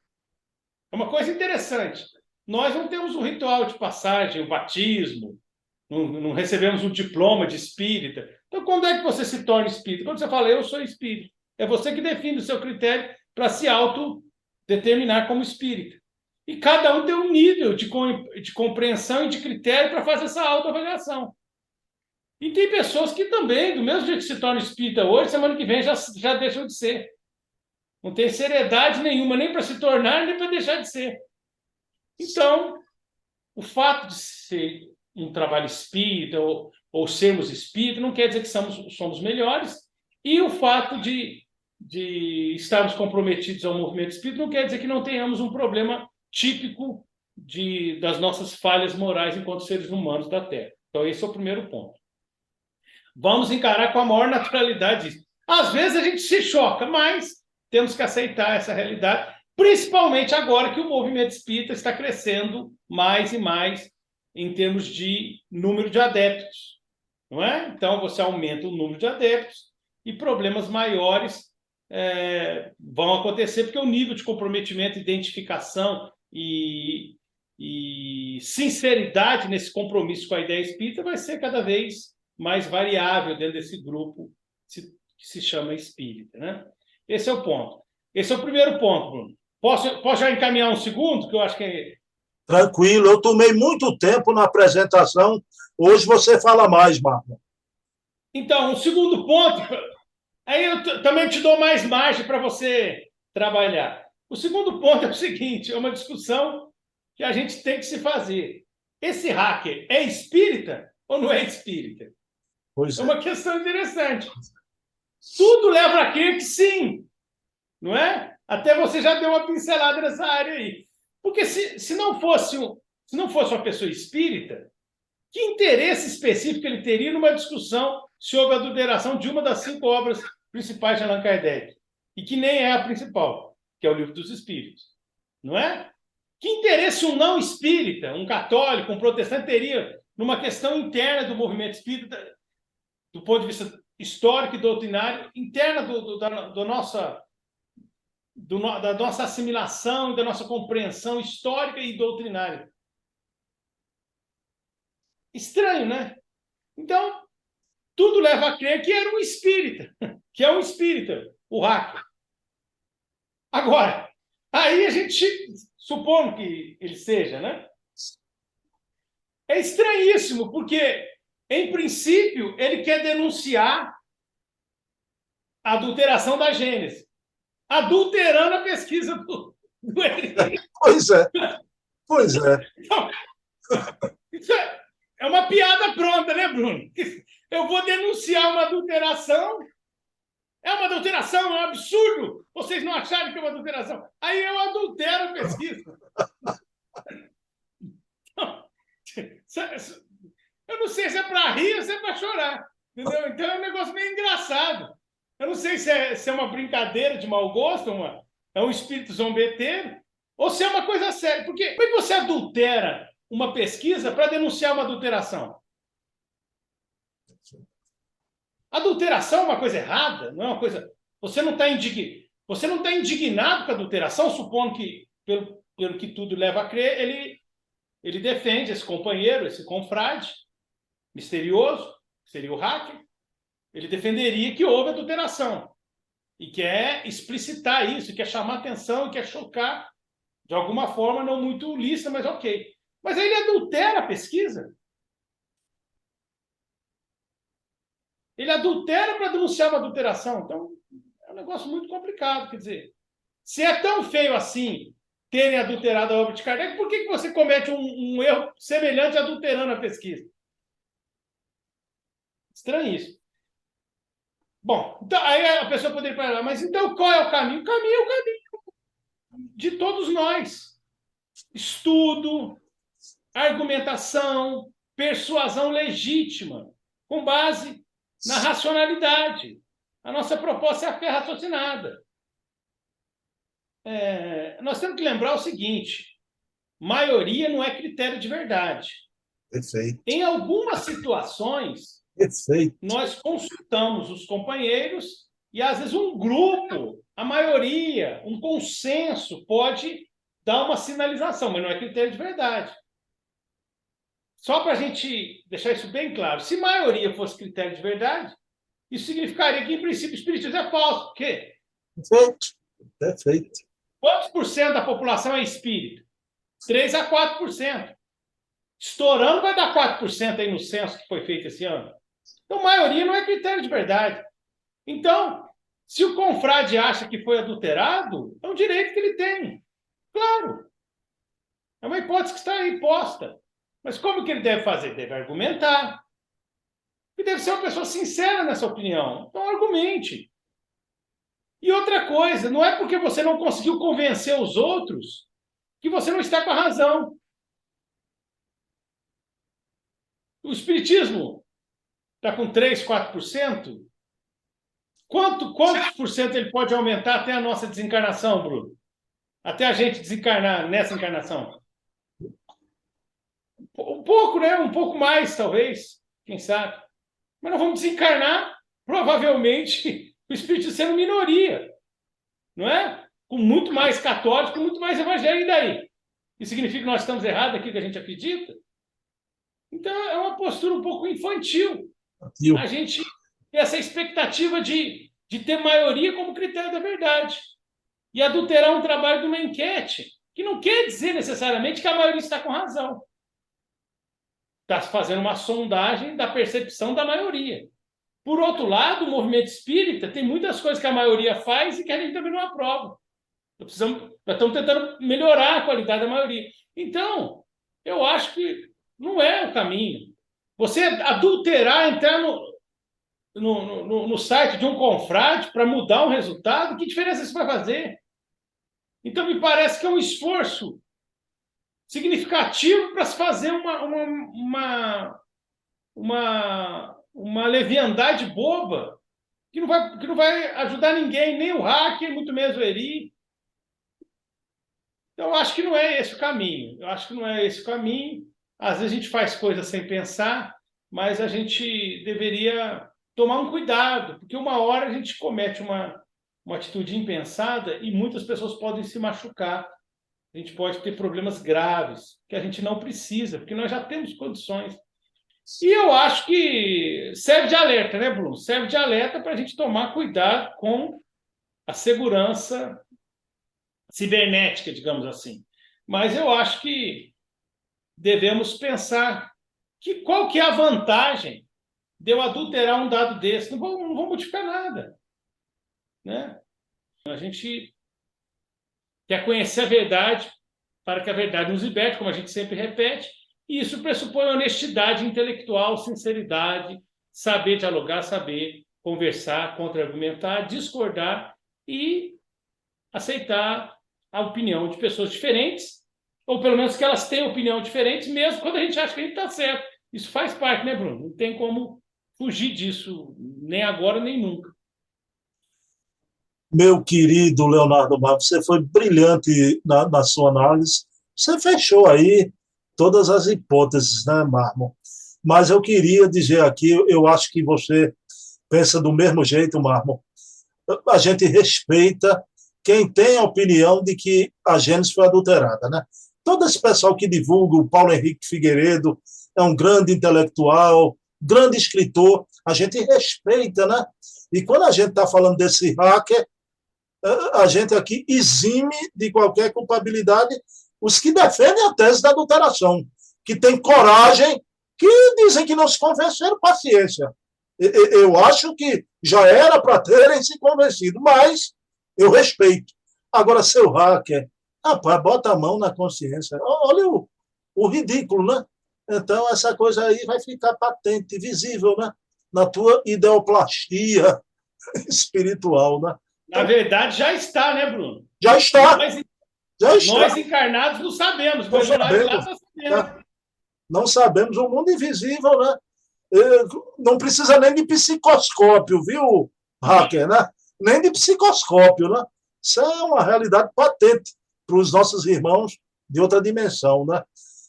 É uma coisa interessante. Nós não temos um ritual de passagem, o batismo, não recebemos um diploma de espírita. Então, quando é que você se torna espírita? Quando você fala, eu sou espírita. É você que define o seu critério para se autodeterminar como espírita. E cada um tem um nível de compreensão e de critério para fazer essa autoavaliação. E tem pessoas que também, do mesmo jeito que se tornam espírita hoje, semana que vem já deixam de ser. Não tem seriedade nenhuma, nem para se tornar, nem para deixar de ser. Então, o fato de ser um trabalho espírita ou sermos espírita não quer dizer que somos melhores. E o fato de estarmos comprometidos ao movimento espírita não quer dizer que não tenhamos um problema típico das nossas falhas morais enquanto seres humanos da Terra. Então, esse é o primeiro ponto. Vamos encarar com a maior naturalidade isso. Às vezes a gente se choca, mas temos que aceitar essa realidade, principalmente agora que o movimento espírita está crescendo mais e mais em termos de número de adeptos, não é? Então, você aumenta o número de adeptos e problemas maiores vão acontecer, porque o nível de comprometimento, identificação e e sinceridade nesse compromisso com a ideia espírita vai ser cada vez mais variável dentro desse grupo que se chama espírita, né? Esse é o ponto. Esse é o primeiro ponto, Bruno. Posso já encaminhar um segundo, que eu acho que é... Tranquilo, eu tomei muito tempo na apresentação, hoje você fala mais, Marco. Então, um segundo ponto, aí eu também te dou mais margem para você trabalhar. O segundo ponto é o seguinte, é uma discussão que a gente tem que se fazer. Esse hacker é espírita ou não é espírita? Pois é uma questão interessante. Tudo leva a crer que sim, não é? Até você já deu uma pincelada nessa área aí. Porque se não fosse uma pessoa espírita, que interesse específico ele teria numa discussão sobre a adulteração de uma das 5 obras principais de Allan Kardec? E que nem é a principal, que é o Livro dos Espíritos. Não é? Que interesse um não espírita, um católico, um protestante teria numa questão interna do movimento espírita, do ponto de vista histórico e doutrinário, interna da nossa assimilação e da nossa compreensão histórica e doutrinária? Estranho, né? Então, tudo leva a crer que era um espírita, que é um espírita, o hacker. Agora, aí a gente, supondo que ele seja, né? É estranhíssimo, porque, em princípio, ele quer denunciar a adulteração da Gênesis, adulterando a pesquisa do Henrique. Pois é, pois é. Então, isso é uma piada pronta, né, Bruno? Eu vou denunciar uma adulteração. É uma adulteração, é um absurdo. Vocês não acharem que é uma adulteração? Aí eu adultero a pesquisa. Eu não sei se é para rir ou se é para chorar. Entendeu? Então é um negócio meio engraçado. Eu não sei se é uma brincadeira de mau gosto, é um espírito zombeteiro, ou se é uma coisa séria. Porque como é que você adultera uma pesquisa para denunciar uma adulteração? Adulteração é uma coisa errada, não é uma coisa... Você não está indignado com a adulteração, supondo que, pelo que tudo leva a crer, ele defende esse companheiro, esse confrade misterioso, que seria o hacker, ele defenderia que houve adulteração e quer explicitar isso, quer chamar atenção, quer chocar de alguma forma não muito lícita, mas ok. Mas aí ele adultera a pesquisa. Ele adultera para denunciar uma adulteração. Então, é um negócio muito complicado. Quer dizer, se é tão feio assim terem adulterado a obra de Kardec, por que você comete um erro semelhante adulterando a pesquisa? Estranho isso. Bom, então, aí a pessoa poderia falar, mas então qual é o caminho? O caminho é o caminho de todos nós. Estudo, argumentação, persuasão legítima, com base na racionalidade. A nossa proposta é a fé raciocinada. Nós temos que lembrar o seguinte: maioria não é critério de verdade. Perfeito. Em algumas situações, Perfeito. nós consultamos os companheiros e, às vezes, um grupo, a maioria, um consenso, pode dar uma sinalização, mas não é critério de verdade. Só para a gente deixar isso bem claro, se maioria fosse critério de verdade, isso significaria que, em princípio, o espiritismo é falso. Por quê? Perfeito. Perfeito. Quantos por cento da população é espírita? 3 a 4%. Estourando vai dar 4% aí no censo que foi feito esse ano. Então, maioria não é critério de verdade. Então, se o confrade acha que foi adulterado, é um direito que ele tem. Claro. É uma hipótese que está aí posta. Mas como que ele deve fazer? Deve argumentar. E deve ser uma pessoa sincera nessa opinião. Então, argumente. E outra coisa, não é porque você não conseguiu convencer os outros que você não está com a razão. O espiritismo está com 3, 4%. Quantos por cento ele pode aumentar até a nossa desencarnação, Bruno? Até a gente desencarnar nessa encarnação? Um pouco, né? Um pouco mais, talvez. Quem sabe? Mas nós vamos desencarnar, provavelmente, o espiritismo sendo minoria. Não é? Com muito mais católico, muito mais evangélico. E daí? Isso significa que nós estamos errados aqui que a gente acredita? Então, é uma postura um pouco infantil. A gente tem essa expectativa de ter maioria como critério da verdade. E adulterar um trabalho de uma enquete, que não quer dizer necessariamente que a maioria está com razão. Está fazendo uma sondagem da percepção da maioria. Por outro lado, o movimento espírita tem muitas coisas que a maioria faz e que a gente também não aprova. Nós estamos tentando melhorar a qualidade da maioria. Então, eu acho que não é o caminho. Você adulterar, entrar no site de um confrade para mudar um resultado, que diferença isso vai fazer? Então, me parece que é um esforço significativo para se fazer uma leviandade boba que não vai ajudar ninguém, nem o hacker, muito menos o Eri. Então, eu acho que não é esse o caminho. Às vezes a gente faz coisas sem pensar, mas a gente deveria tomar um cuidado, porque uma hora a gente comete uma atitude impensada e muitas pessoas podem se machucar. A gente pode ter problemas graves, que a gente não precisa, porque nós já temos condições. E eu acho que serve de alerta, né, Bruno? Serve de alerta para a gente tomar cuidado com a segurança cibernética, digamos assim. Mas eu acho que devemos pensar qual que é a vantagem de eu adulterar um dado desse. Não vou modificar nada. Né? A gente quer conhecer a verdade para que a verdade nos liberte, como a gente sempre repete, e isso pressupõe honestidade intelectual, sinceridade, saber dialogar, saber conversar, contra-argumentar, discordar e aceitar a opinião de pessoas diferentes, ou pelo menos que elas tenham opinião diferente, mesmo quando a gente acha que a gente está certo. Isso faz parte, né, Bruno? Não tem como fugir disso, nem agora, nem nunca. Meu querido Leonardo Marcos, você foi brilhante na sua análise. Você fechou aí todas as hipóteses, né, Marmo? Mas eu queria dizer aqui, eu acho que você pensa do mesmo jeito, Marmo. A gente respeita quem tem a opinião de que a Gênesis foi adulterada, né? Todo esse pessoal que divulga, o Paulo Henrique Figueiredo, é um grande intelectual, grande escritor, a gente respeita, né? E quando a gente está falando desse hacker, a gente aqui exime de qualquer culpabilidade os que defendem a tese da adulteração, que têm coragem, que dizem que não se convenceram, paciência. Eu acho que já era para terem se convencido, mas eu respeito. Agora, seu hacker, rapaz, bota a mão na consciência. Olha o ridículo, né? Então, essa coisa aí vai ficar patente, visível, né? Na tua ideoplastia espiritual, né? Na verdade, já está, né, Bruno? Já está. Nós encarnados não sabemos, mas nós lá está sabendo. Não sabemos, o mundo invisível, né? Não precisa nem de psicoscópio, viu, hacker, né? Nem de psicoscópio, né? Isso é uma realidade patente para os nossos irmãos de outra dimensão, né?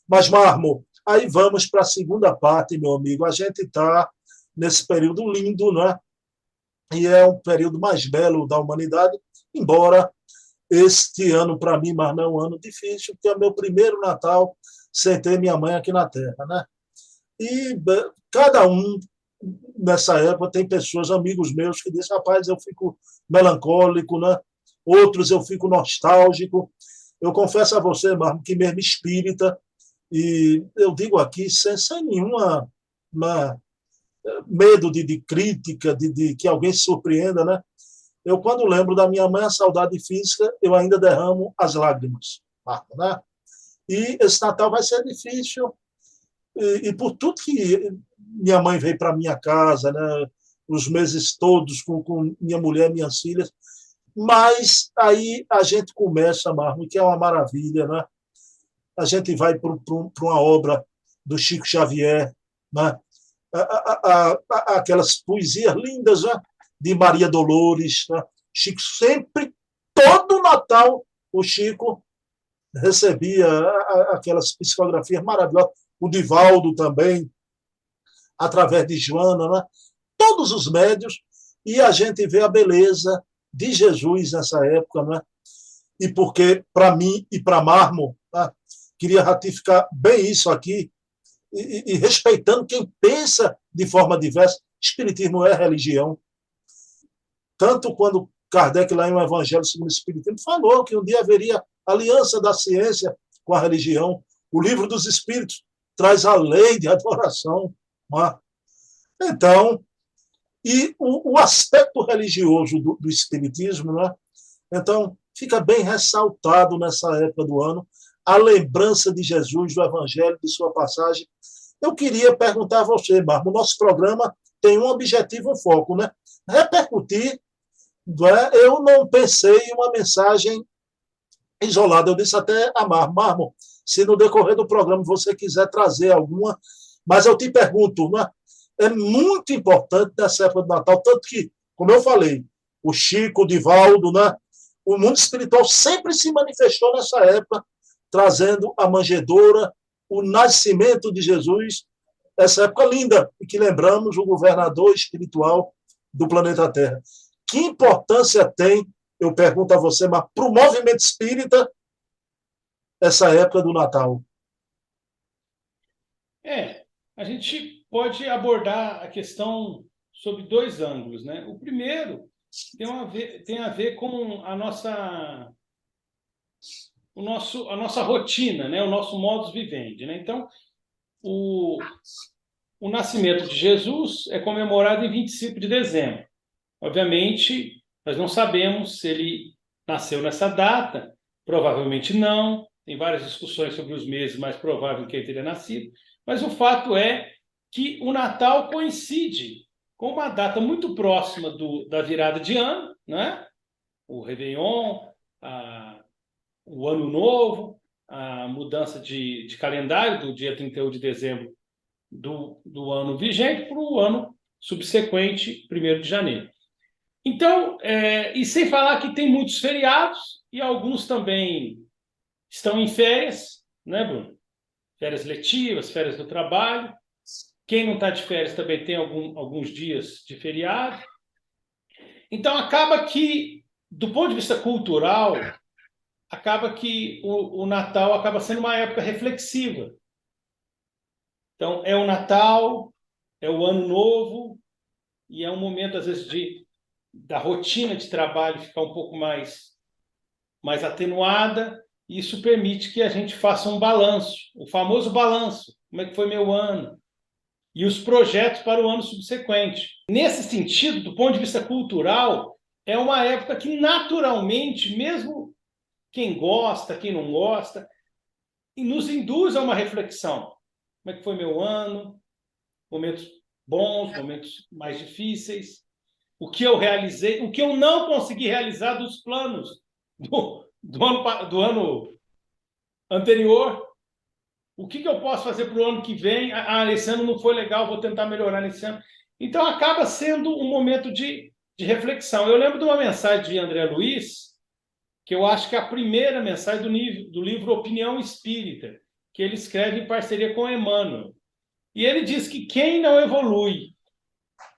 Mas, Marmo, aí vamos para a segunda parte, meu amigo. A gente está nesse período lindo, né? E é um período mais belo da humanidade, embora este ano, para mim, mas não é um ano difícil, porque é meu primeiro Natal sem ter minha mãe aqui na Terra, né? E cada um, nessa época, tem pessoas, amigos meus, que dizem, rapaz, eu fico melancólico, né? Outros eu fico nostálgico. Eu confesso a você, Marco, que mesmo espírita, e eu digo aqui sem nenhuma medo de crítica, de que alguém se surpreenda, né? Eu, quando lembro da minha mãe, a saudade física, eu ainda derramo as lágrimas, Marco, né? E esse Natal vai ser difícil, e por tudo que minha mãe veio para minha casa, né? Os meses todos com minha mulher, minhas filhas, mas aí a gente começa, Marco, que é uma maravilha, né? A gente vai para uma obra do Chico Xavier, né? Aquelas poesias lindas, né? De Maria Dolores. Né? Chico sempre, todo Natal, o Chico recebia aquelas psicografias maravilhosas. O Divaldo também, através de Joana, né? Todos os médios, e a gente vê a beleza de Jesus nessa época, né? e porque, para mim e para Marmo, tá? Queria ratificar bem isso aqui, e respeitando quem pensa de forma diversa. Espiritismo é religião. Tanto quando Kardec, lá em O Evangelho segundo o Espiritismo, falou que um dia haveria aliança da ciência com a religião. O Livro dos Espíritos traz a lei de adoração. Então, e o aspecto religioso do Espiritismo, né? Então, fica bem ressaltado nessa época do ano a lembrança de Jesus, do Evangelho, de sua passagem. Eu queria perguntar a você, Marco, o nosso programa tem um objetivo, um foco, né? Repercutir. Eu não pensei em uma mensagem isolada. Eu disse até a Marmo, se no decorrer do programa você quiser trazer alguma, mas eu te pergunto, né? É muito importante nessa época de Natal, tanto que, como eu falei, o Chico, o Divaldo, né? O mundo espiritual sempre se manifestou nessa época, trazendo a manjedoura, o nascimento de Jesus, essa época linda, e que lembramos o governador espiritual do planeta Terra. Que importância tem, eu pergunto a você, mas para o movimento espírita, essa época do Natal? A gente pode abordar a questão sob dois ângulos, né? O primeiro tem a ver com a nossa rotina, né? O nosso modus vivendi, né? Então, o nascimento de Jesus é comemorado em 25 de dezembro. Obviamente, nós não sabemos se ele nasceu nessa data, provavelmente não. Tem várias discussões sobre os meses, mais provável que ele teria nascido. Mas o fato é que o Natal coincide com uma data muito próxima da virada de ano, né? O Réveillon, o Ano Novo, a mudança de calendário do dia 31 de dezembro do ano vigente para o ano subsequente, 1º de janeiro. Então, e sem falar que tem muitos feriados e alguns também estão em férias, né, Bruno? Férias letivas, férias do trabalho. Quem não está de férias também tem alguns dias de feriado. Então, acaba que, do ponto de vista cultural, acaba que o Natal acaba sendo uma época reflexiva. Então, é o Natal, é o Ano Novo, e é um momento, às vezes, da rotina de trabalho ficar um pouco mais atenuada, e isso permite que a gente faça um balanço, o famoso balanço, como é que foi meu ano, e os projetos para o ano subsequente. Nesse sentido, do ponto de vista cultural, é uma época que naturalmente, mesmo quem gosta, quem não gosta, nos induz a uma reflexão. Como é que foi meu ano? Momentos bons, momentos mais difíceis. O que eu realizei, o que eu não consegui realizar dos planos do ano anterior. O que eu posso fazer para o ano que vem? Esse ano não foi legal, vou tentar melhorar nesse ano. Então, acaba sendo um momento de reflexão. Eu lembro de uma mensagem de André Luiz, que eu acho que é a primeira mensagem do livro Opinião Espírita, que ele escreve em parceria com Emmanuel. E ele diz que quem não evolui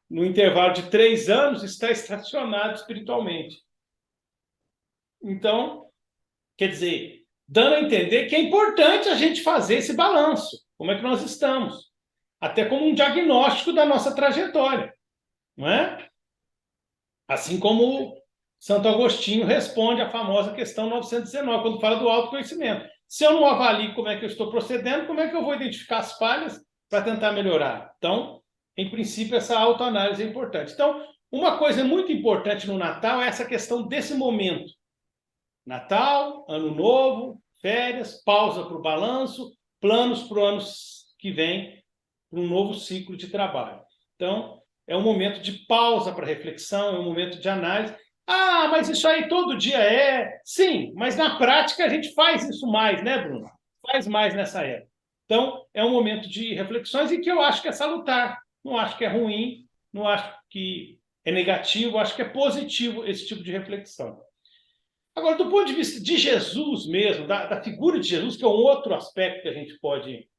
no intervalo de 3 anos está estacionado espiritualmente. Então, quer dizer, dando a entender que é importante a gente fazer esse balanço. Como é que nós estamos? Até como um diagnóstico da nossa trajetória. Não é? Assim como Santo Agostinho responde à famosa questão 919, quando fala do autoconhecimento. Se eu não avalio como é que eu estou procedendo, como é que eu vou identificar as falhas para tentar melhorar? Então, em princípio, essa autoanálise é importante. Então, uma coisa muito importante no Natal é essa questão desse momento. Natal, Ano Novo, férias, pausa para o balanço, planos para o ano que vem, para um novo ciclo de trabalho. Então, é um momento de pausa para reflexão, é um momento de análise. Ah, mas isso aí todo dia é? Sim, mas na prática a gente faz isso mais, né, Bruno? Faz mais nessa época. Então, é um momento de reflexões e que eu acho que é salutar. Não acho que é ruim, não acho que é negativo, acho que é positivo esse tipo de reflexão. Agora, do ponto de vista de Jesus mesmo, da figura de Jesus, que é um outro aspecto que a gente pode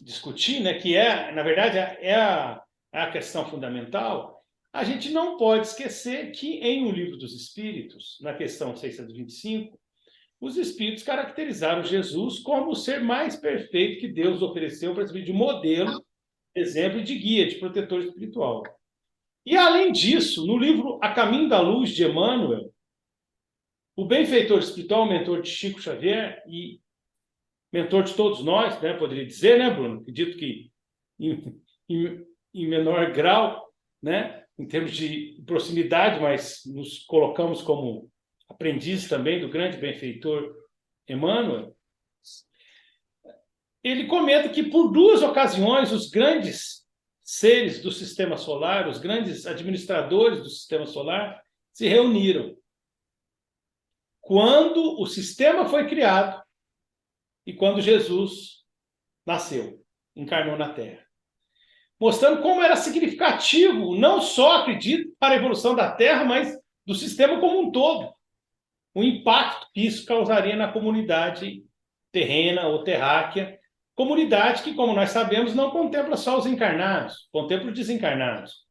discutir, né, que na verdade, é a questão fundamental, a gente não pode esquecer que em O Livro dos Espíritos, na questão 625, os espíritos caracterizaram Jesus como o ser mais perfeito que Deus ofereceu para servir de modelo, exemplo e de guia, de protetor espiritual. E, além disso, no livro A Caminho da Luz, de Emmanuel, o benfeitor espiritual, mentor de Chico Xavier e mentor de todos nós, né, poderia dizer, né, Bruno? Acredito que em menor grau, né, em termos de proximidade, mas nos colocamos como aprendizes também do grande benfeitor Emmanuel. Ele comenta que, por 2 ocasiões, os grandes seres do sistema solar, os grandes administradores do sistema solar, se reuniram. Quando o sistema foi criado e quando Jesus nasceu, encarnou na Terra. Mostrando como era significativo, não só, acredito, para a evolução da Terra, mas do sistema como um todo. O impacto que isso causaria na comunidade terrena ou terráquea, comunidade que, como nós sabemos, não contempla só os encarnados, contempla os desencarnados.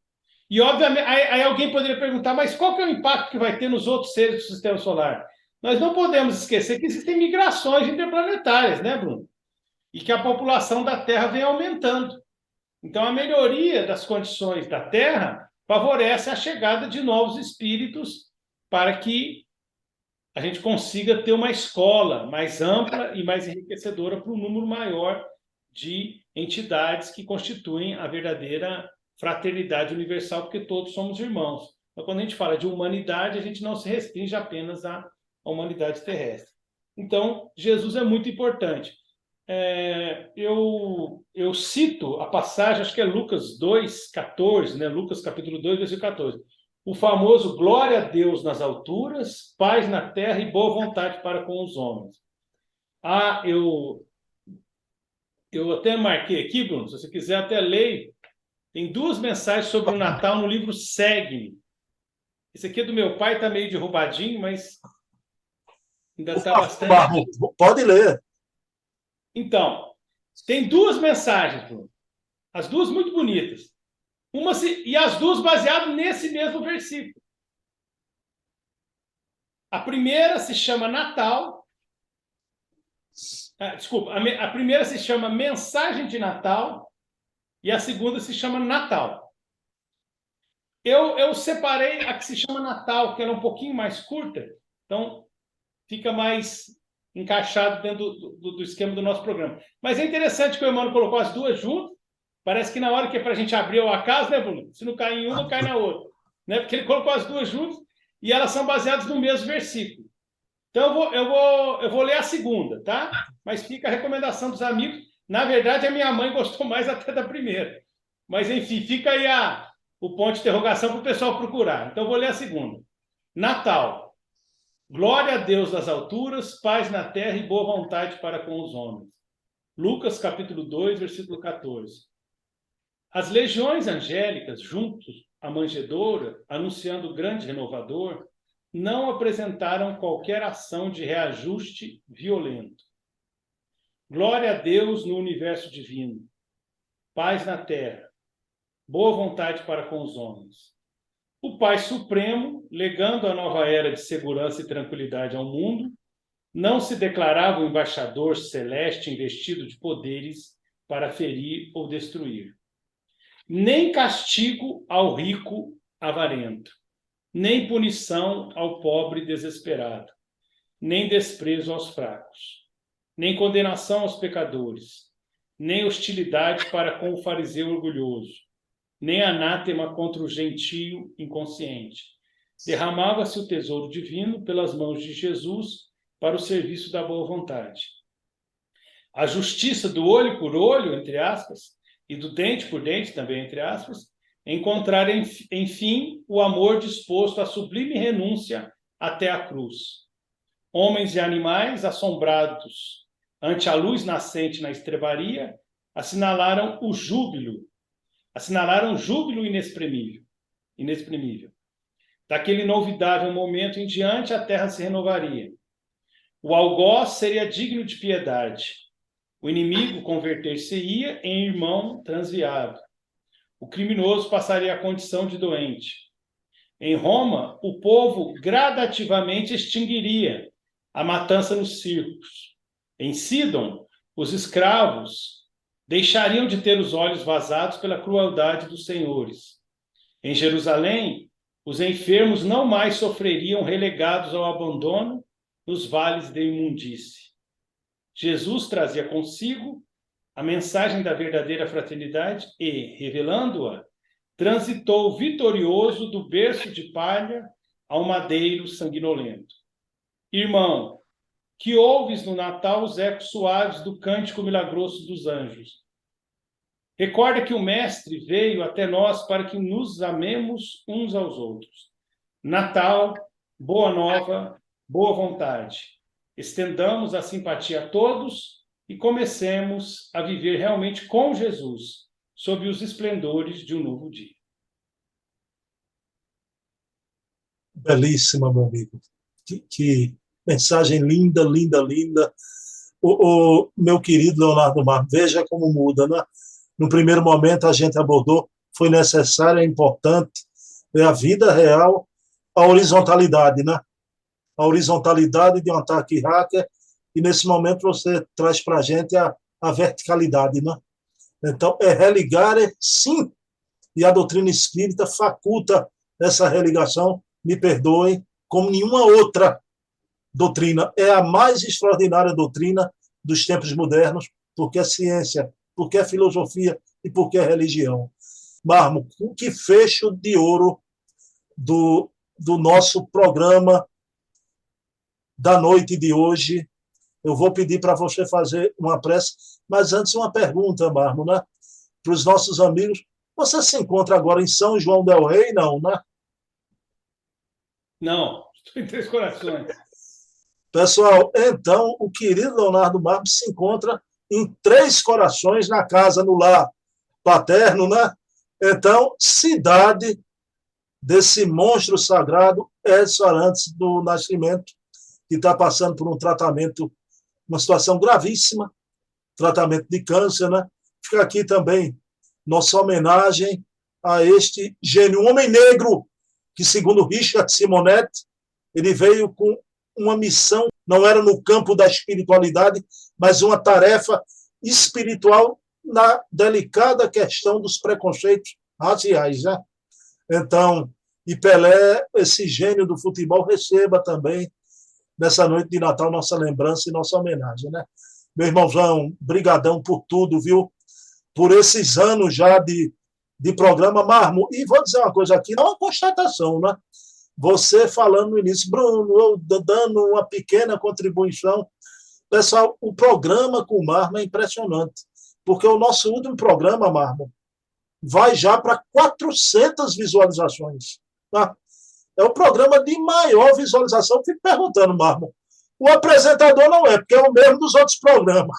E, obviamente, aí alguém poderia perguntar, mas qual que é o impacto que vai ter nos outros seres do sistema solar? Nós não podemos esquecer que existem migrações interplanetárias, né, Bruno? E que a população da Terra vem aumentando. Então, a melhoria das condições da Terra favorece a chegada de novos espíritos para que a gente consiga ter uma escola mais ampla e mais enriquecedora para um número maior de entidades que constituem a verdadeira fraternidade universal, porque todos somos irmãos. Então, quando a gente fala de humanidade, a gente não se restringe apenas à humanidade terrestre. Então, Jesus é muito importante. Eu cito a passagem, acho que é Lucas 2,14, né? Lucas capítulo 2, versículo 14. O famoso glória a Deus nas alturas, paz na terra e boa vontade para com os homens. Eu até marquei aqui, Bruno, se você quiser até ler. Tem 2 mensagens sobre o Natal no livro Segue-me. Esse aqui é do meu pai, está meio derrubadinho, mas ainda está bastante... Pode ler. Então, tem 2 mensagens, Bruno. As 2 muito bonitas. E as 2 baseadas nesse mesmo versículo. A primeira se chama Natal. Desculpa, a primeira se chama Mensagem de Natal e a segunda se chama Natal. Eu separei a que se chama Natal, que ela é um pouquinho mais curta, então fica mais encaixado dentro do esquema do nosso programa. Mas é interessante que o Emmanuel colocou as 2 juntas. Parece que na hora que é para a gente abrir o acaso, né, Bruno? Se não cai em uma, cai na outra. Né? Porque ele colocou as 2 juntas e elas são baseadas no mesmo versículo. Então, eu vou ler a segunda, tá? Mas fica a recomendação dos amigos. Na verdade, a minha mãe gostou mais até da primeira. Mas, enfim, fica aí o ponto de interrogação para o pessoal procurar. Então, eu vou ler a segunda. Natal. Glória a Deus nas alturas, paz na terra e boa vontade para com os homens. Lucas, capítulo 2, versículo 14. As legiões angélicas, juntos à manjedoura, anunciando o grande renovador, não apresentaram qualquer ação de reajuste violento. Glória a Deus no universo divino, paz na terra, boa vontade para com os homens. O Pai Supremo, legando a nova era de segurança e tranquilidade ao mundo, não se declarava o embaixador celeste investido de poderes para ferir ou destruir. Nem castigo ao rico avarento, nem punição ao pobre desesperado, nem desprezo aos fracos, nem condenação aos pecadores, nem hostilidade para com o fariseu orgulhoso, nem anátema contra o gentio inconsciente. Derramava-se o tesouro divino pelas mãos de Jesus para o serviço da boa vontade. A justiça do olho por olho, entre aspas, e do dente por dente, também entre aspas, encontrar, enfim, o amor disposto à sublime renúncia até a cruz. Homens e animais, assombrados ante a luz nascente na estrebaria, assinalaram júbilo inexprimível. Daquele inovidável momento em diante, a terra se renovaria. O algoz seria digno de piedade. O inimigo converter-se-ia em irmão transviado. O criminoso passaria a condição de doente. Em Roma, o povo gradativamente extinguiria, a matança nos circos. Em Sidom, os escravos deixariam de ter os olhos vazados pela crueldade dos senhores. Em Jerusalém, os enfermos não mais sofreriam relegados ao abandono nos vales de imundície. Jesus trazia consigo a mensagem da verdadeira fraternidade e, revelando-a, transitou vitorioso do berço de palha ao madeiro sanguinolento. Irmão, que ouves no Natal os ecos suaves do cântico milagroso dos anjos. Recorda que o Mestre veio até nós para que nos amemos uns aos outros. Natal, boa nova, boa vontade. Estendamos a simpatia a todos e comecemos a viver realmente com Jesus, sob os esplendores de um novo dia. Belíssima, meu amigo. Que mensagem linda, linda, linda. O meu querido Leonardo Mar, veja como muda, né? No primeiro momento a gente abordou, foi necessário, é importante, é a vida real, a horizontalidade, né? A horizontalidade de um ataque hacker, e nesse momento você traz para a gente a verticalidade, né? Então, é religar, sim, e a doutrina espírita faculta essa religação, me perdoem, como nenhuma outra doutrina. É a mais extraordinária doutrina dos tempos modernos, porque é ciência, porque é filosofia e porque é religião. Marmo, que fecho de ouro do nosso programa da noite de hoje. Eu vou pedir para você fazer uma prece, mas antes uma pergunta, Marmo, né? Para os nossos amigos. Você se encontra agora em São João del Rei, não, né? Não, estou em Três Corações. Pessoal, então, o querido Leonardo Marmo se encontra em Três Corações, na casa, no lar paterno, né? Então, cidade desse monstro sagrado, Edson Arantes do Nascimento, que está passando por um tratamento, uma situação gravíssima, tratamento de câncer, né? Fica aqui também nossa homenagem a este gênio, um homem negro, que, segundo Richard Simonetti, ele veio com uma missão, não era no campo da espiritualidade, mas uma tarefa espiritual na delicada questão dos preconceitos raciais, né? Então, e Pelé, esse gênio do futebol, receba também, nessa noite de Natal, nossa lembrança e nossa homenagem, né? Meu irmãozão, brigadão por tudo, viu? Por esses anos já de programa, Marmo. E vou dizer uma coisa aqui, não é uma constatação, né? Você falando no início, Bruno, eu dando uma pequena contribuição. Pessoal, o programa com o Marmo é impressionante, porque o nosso último programa, Marmo, vai já para 400 visualizações. Tá? É o programa de maior visualização. Eu fico perguntando, Marmo. O apresentador não é, porque é o mesmo dos outros programas.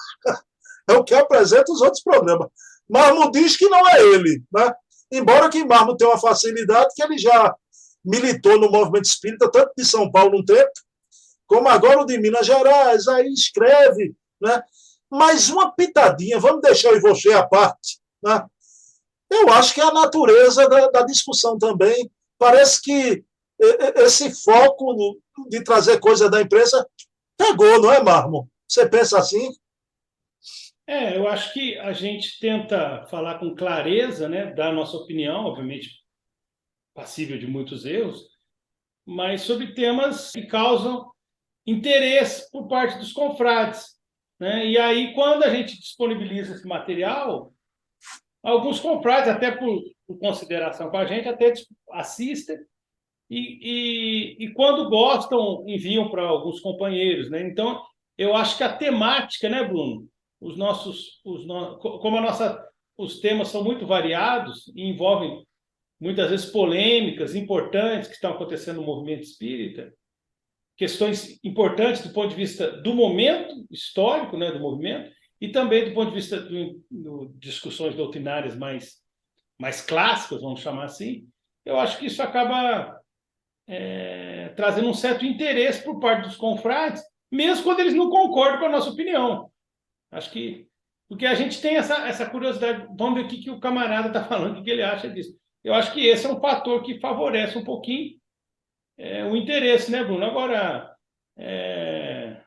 É o que apresenta os outros programas. Marmo diz que não é ele, né? Embora que Marmo tenha uma facilidade, que ele já militou no movimento espírita, tanto de São Paulo um tempo, como agora o de Minas Gerais, aí escreve, né? Mas uma pitadinha, vamos deixar eu e você à parte, né? Eu acho que é a natureza da discussão também. Parece que esse foco de trazer coisa da imprensa pegou, não é, Marmo? Você pensa assim? Eu acho que a gente tenta falar com clareza, né, dar a nossa opinião, obviamente passível de muitos erros, mas sobre temas que causam interesse por parte dos confrades, né? E aí, quando a gente disponibiliza esse material, alguns confrades, até por consideração com a gente, até assistem e quando gostam, enviam para alguns companheiros, né? Então, eu acho que a temática, né, Bruno? Como os temas são muito variados e envolvem muitas vezes polêmicas importantes que estão acontecendo no movimento espírita, questões importantes do ponto de vista do momento histórico, né, do movimento, e também do ponto de vista de discussões doutrinárias mais clássicas, vamos chamar assim. Eu acho que isso acaba trazendo um certo interesse por parte dos confrades, mesmo quando eles não concordam com a nossa opinião. Acho que porque a gente tem essa curiosidade, vamos ver o que o camarada está falando, o que ele acha disso. Eu acho que esse é um fator que favorece um pouquinho o interesse, né, Bruno? Agora, É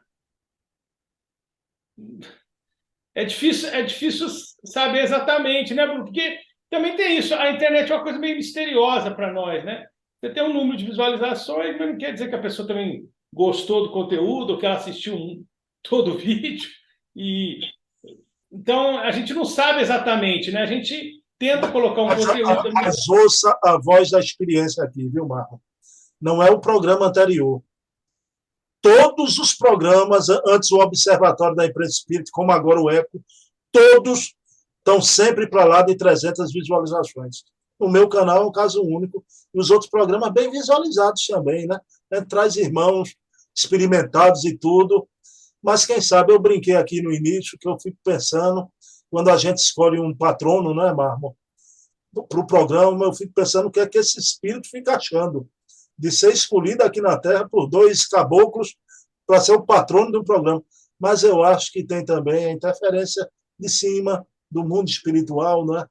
difícil saber exatamente, né, Bruno? Porque também tem isso, a internet é uma coisa meio misteriosa para nós, né? Você tem um número de visualizações, mas não quer dizer que a pessoa também gostou do conteúdo, ou que ela assistiu todo o vídeo. Então, a gente não sabe exatamente, né? A gente tenta colocar um conteúdo... Mas ouça a voz da experiência aqui, viu, Marco? Não é o programa anterior. Todos os programas, antes o Observatório da Imprensa Espírita, como agora o ECO, todos estão sempre para lá de 300 visualizações. O meu canal é um caso único, e os outros programas bem visualizados também, né? Traz irmãos experimentados e tudo, mas quem sabe eu brinquei aqui no início, que eu fico pensando, quando a gente escolhe um patrono, né, Marmo, para o programa, eu fico pensando o que é que esse espírito fica achando de ser escolhido aqui na Terra por 2 caboclos para ser o patrono de um programa. Mas eu acho que tem também a interferência de cima do mundo espiritual, né?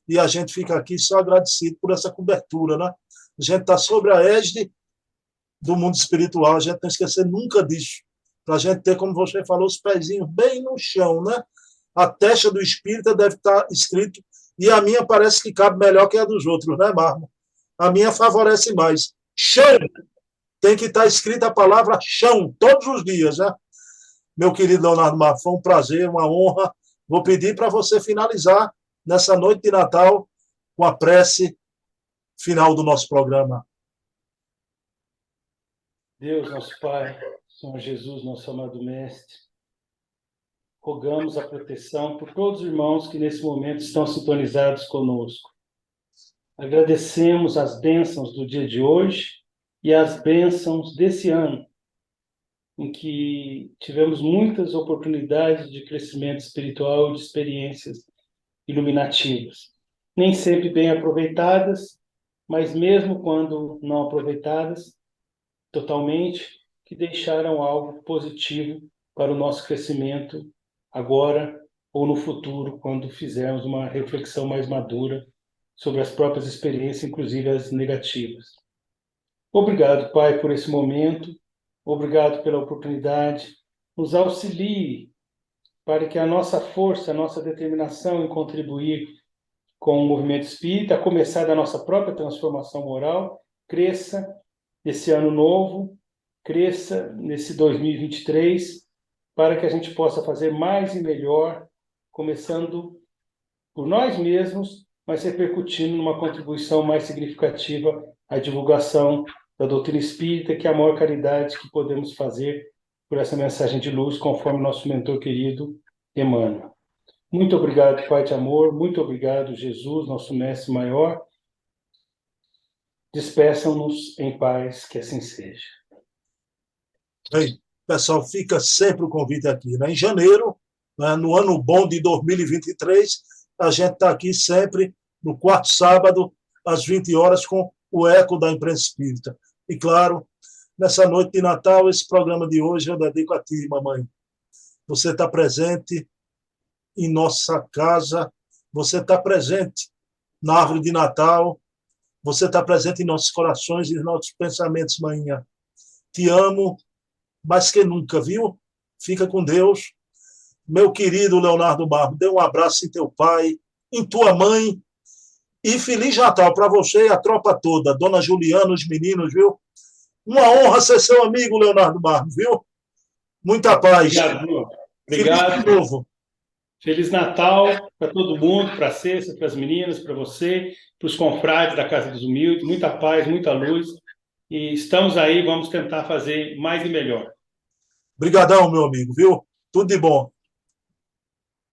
E a gente fica aqui só agradecido por essa cobertura, né? A gente está sobre a égide do mundo espiritual, a gente não esquecer nunca disso, para a gente ter, como você falou, os pezinhos bem no chão, né? A testa do espírita deve estar escrito, e a minha parece que cabe melhor que a dos outros, né, Marmo? A minha favorece mais. Chão! Tem que estar escrita a palavra chão, todos os dias, né? Meu querido Leonardo Marmo, foi um prazer, uma honra. Vou pedir para você finalizar nessa noite de Natal com a prece final do nosso programa. Deus, nosso Pai, Senhor Jesus, nosso amado Mestre, rogamos a proteção por todos os irmãos que nesse momento estão sintonizados conosco. Agradecemos as bênçãos do dia de hoje e as bênçãos desse ano, em que tivemos muitas oportunidades de crescimento espiritual e de experiências iluminativas. Nem sempre bem aproveitadas, mas mesmo quando não aproveitadas totalmente, que deixaram algo positivo para o nosso crescimento agora ou no futuro, quando fizermos uma reflexão mais madura sobre as próprias experiências, inclusive as negativas. Obrigado, Pai, por esse momento. Obrigado pela oportunidade. Nos auxilie para que a nossa força, a nossa determinação em contribuir com o movimento espírita, a começar da nossa própria transformação moral, cresça nesse ano novo, cresça nesse 2023, para que a gente possa fazer mais e melhor, começando por nós mesmos, mas repercutindo numa contribuição mais significativa à divulgação da doutrina espírita, que é a maior caridade que podemos fazer por essa mensagem de luz, conforme nosso mentor querido Emmanuel. Muito obrigado, Pai de amor, muito obrigado, Jesus, nosso mestre maior. Despeçam-nos em paz, que assim seja. Bem, pessoal, fica sempre o convite aqui, né? Em janeiro, né, no ano bom de 2023, a gente está aqui sempre no 4º sábado, às 20 horas, com o Eco da Imprensa Espírita. E, claro, nessa noite de Natal, esse programa de hoje eu dedico a ti, mamãe. Você está presente em nossa casa, você está presente na árvore de Natal, você está presente em nossos corações e em nossos pensamentos, manhã. Te amo mais que nunca, viu? Fica com Deus. Meu querido Leonardo Marmo, dê um abraço em teu pai, em tua mãe, e Feliz Natal para você e a tropa toda, Dona Juliana, os meninos, viu? Uma honra ser seu amigo, Leonardo Marmo, viu? Muita paz. Obrigado, Bruno. Obrigado. Feliz novo. Feliz Natal para todo mundo, para a Cessa, para as meninas, para você, para os confrades da Casa dos Humildes. Muita paz, muita luz. E estamos aí, vamos tentar fazer mais e melhor. Obrigadão, meu amigo, viu? Tudo de bom.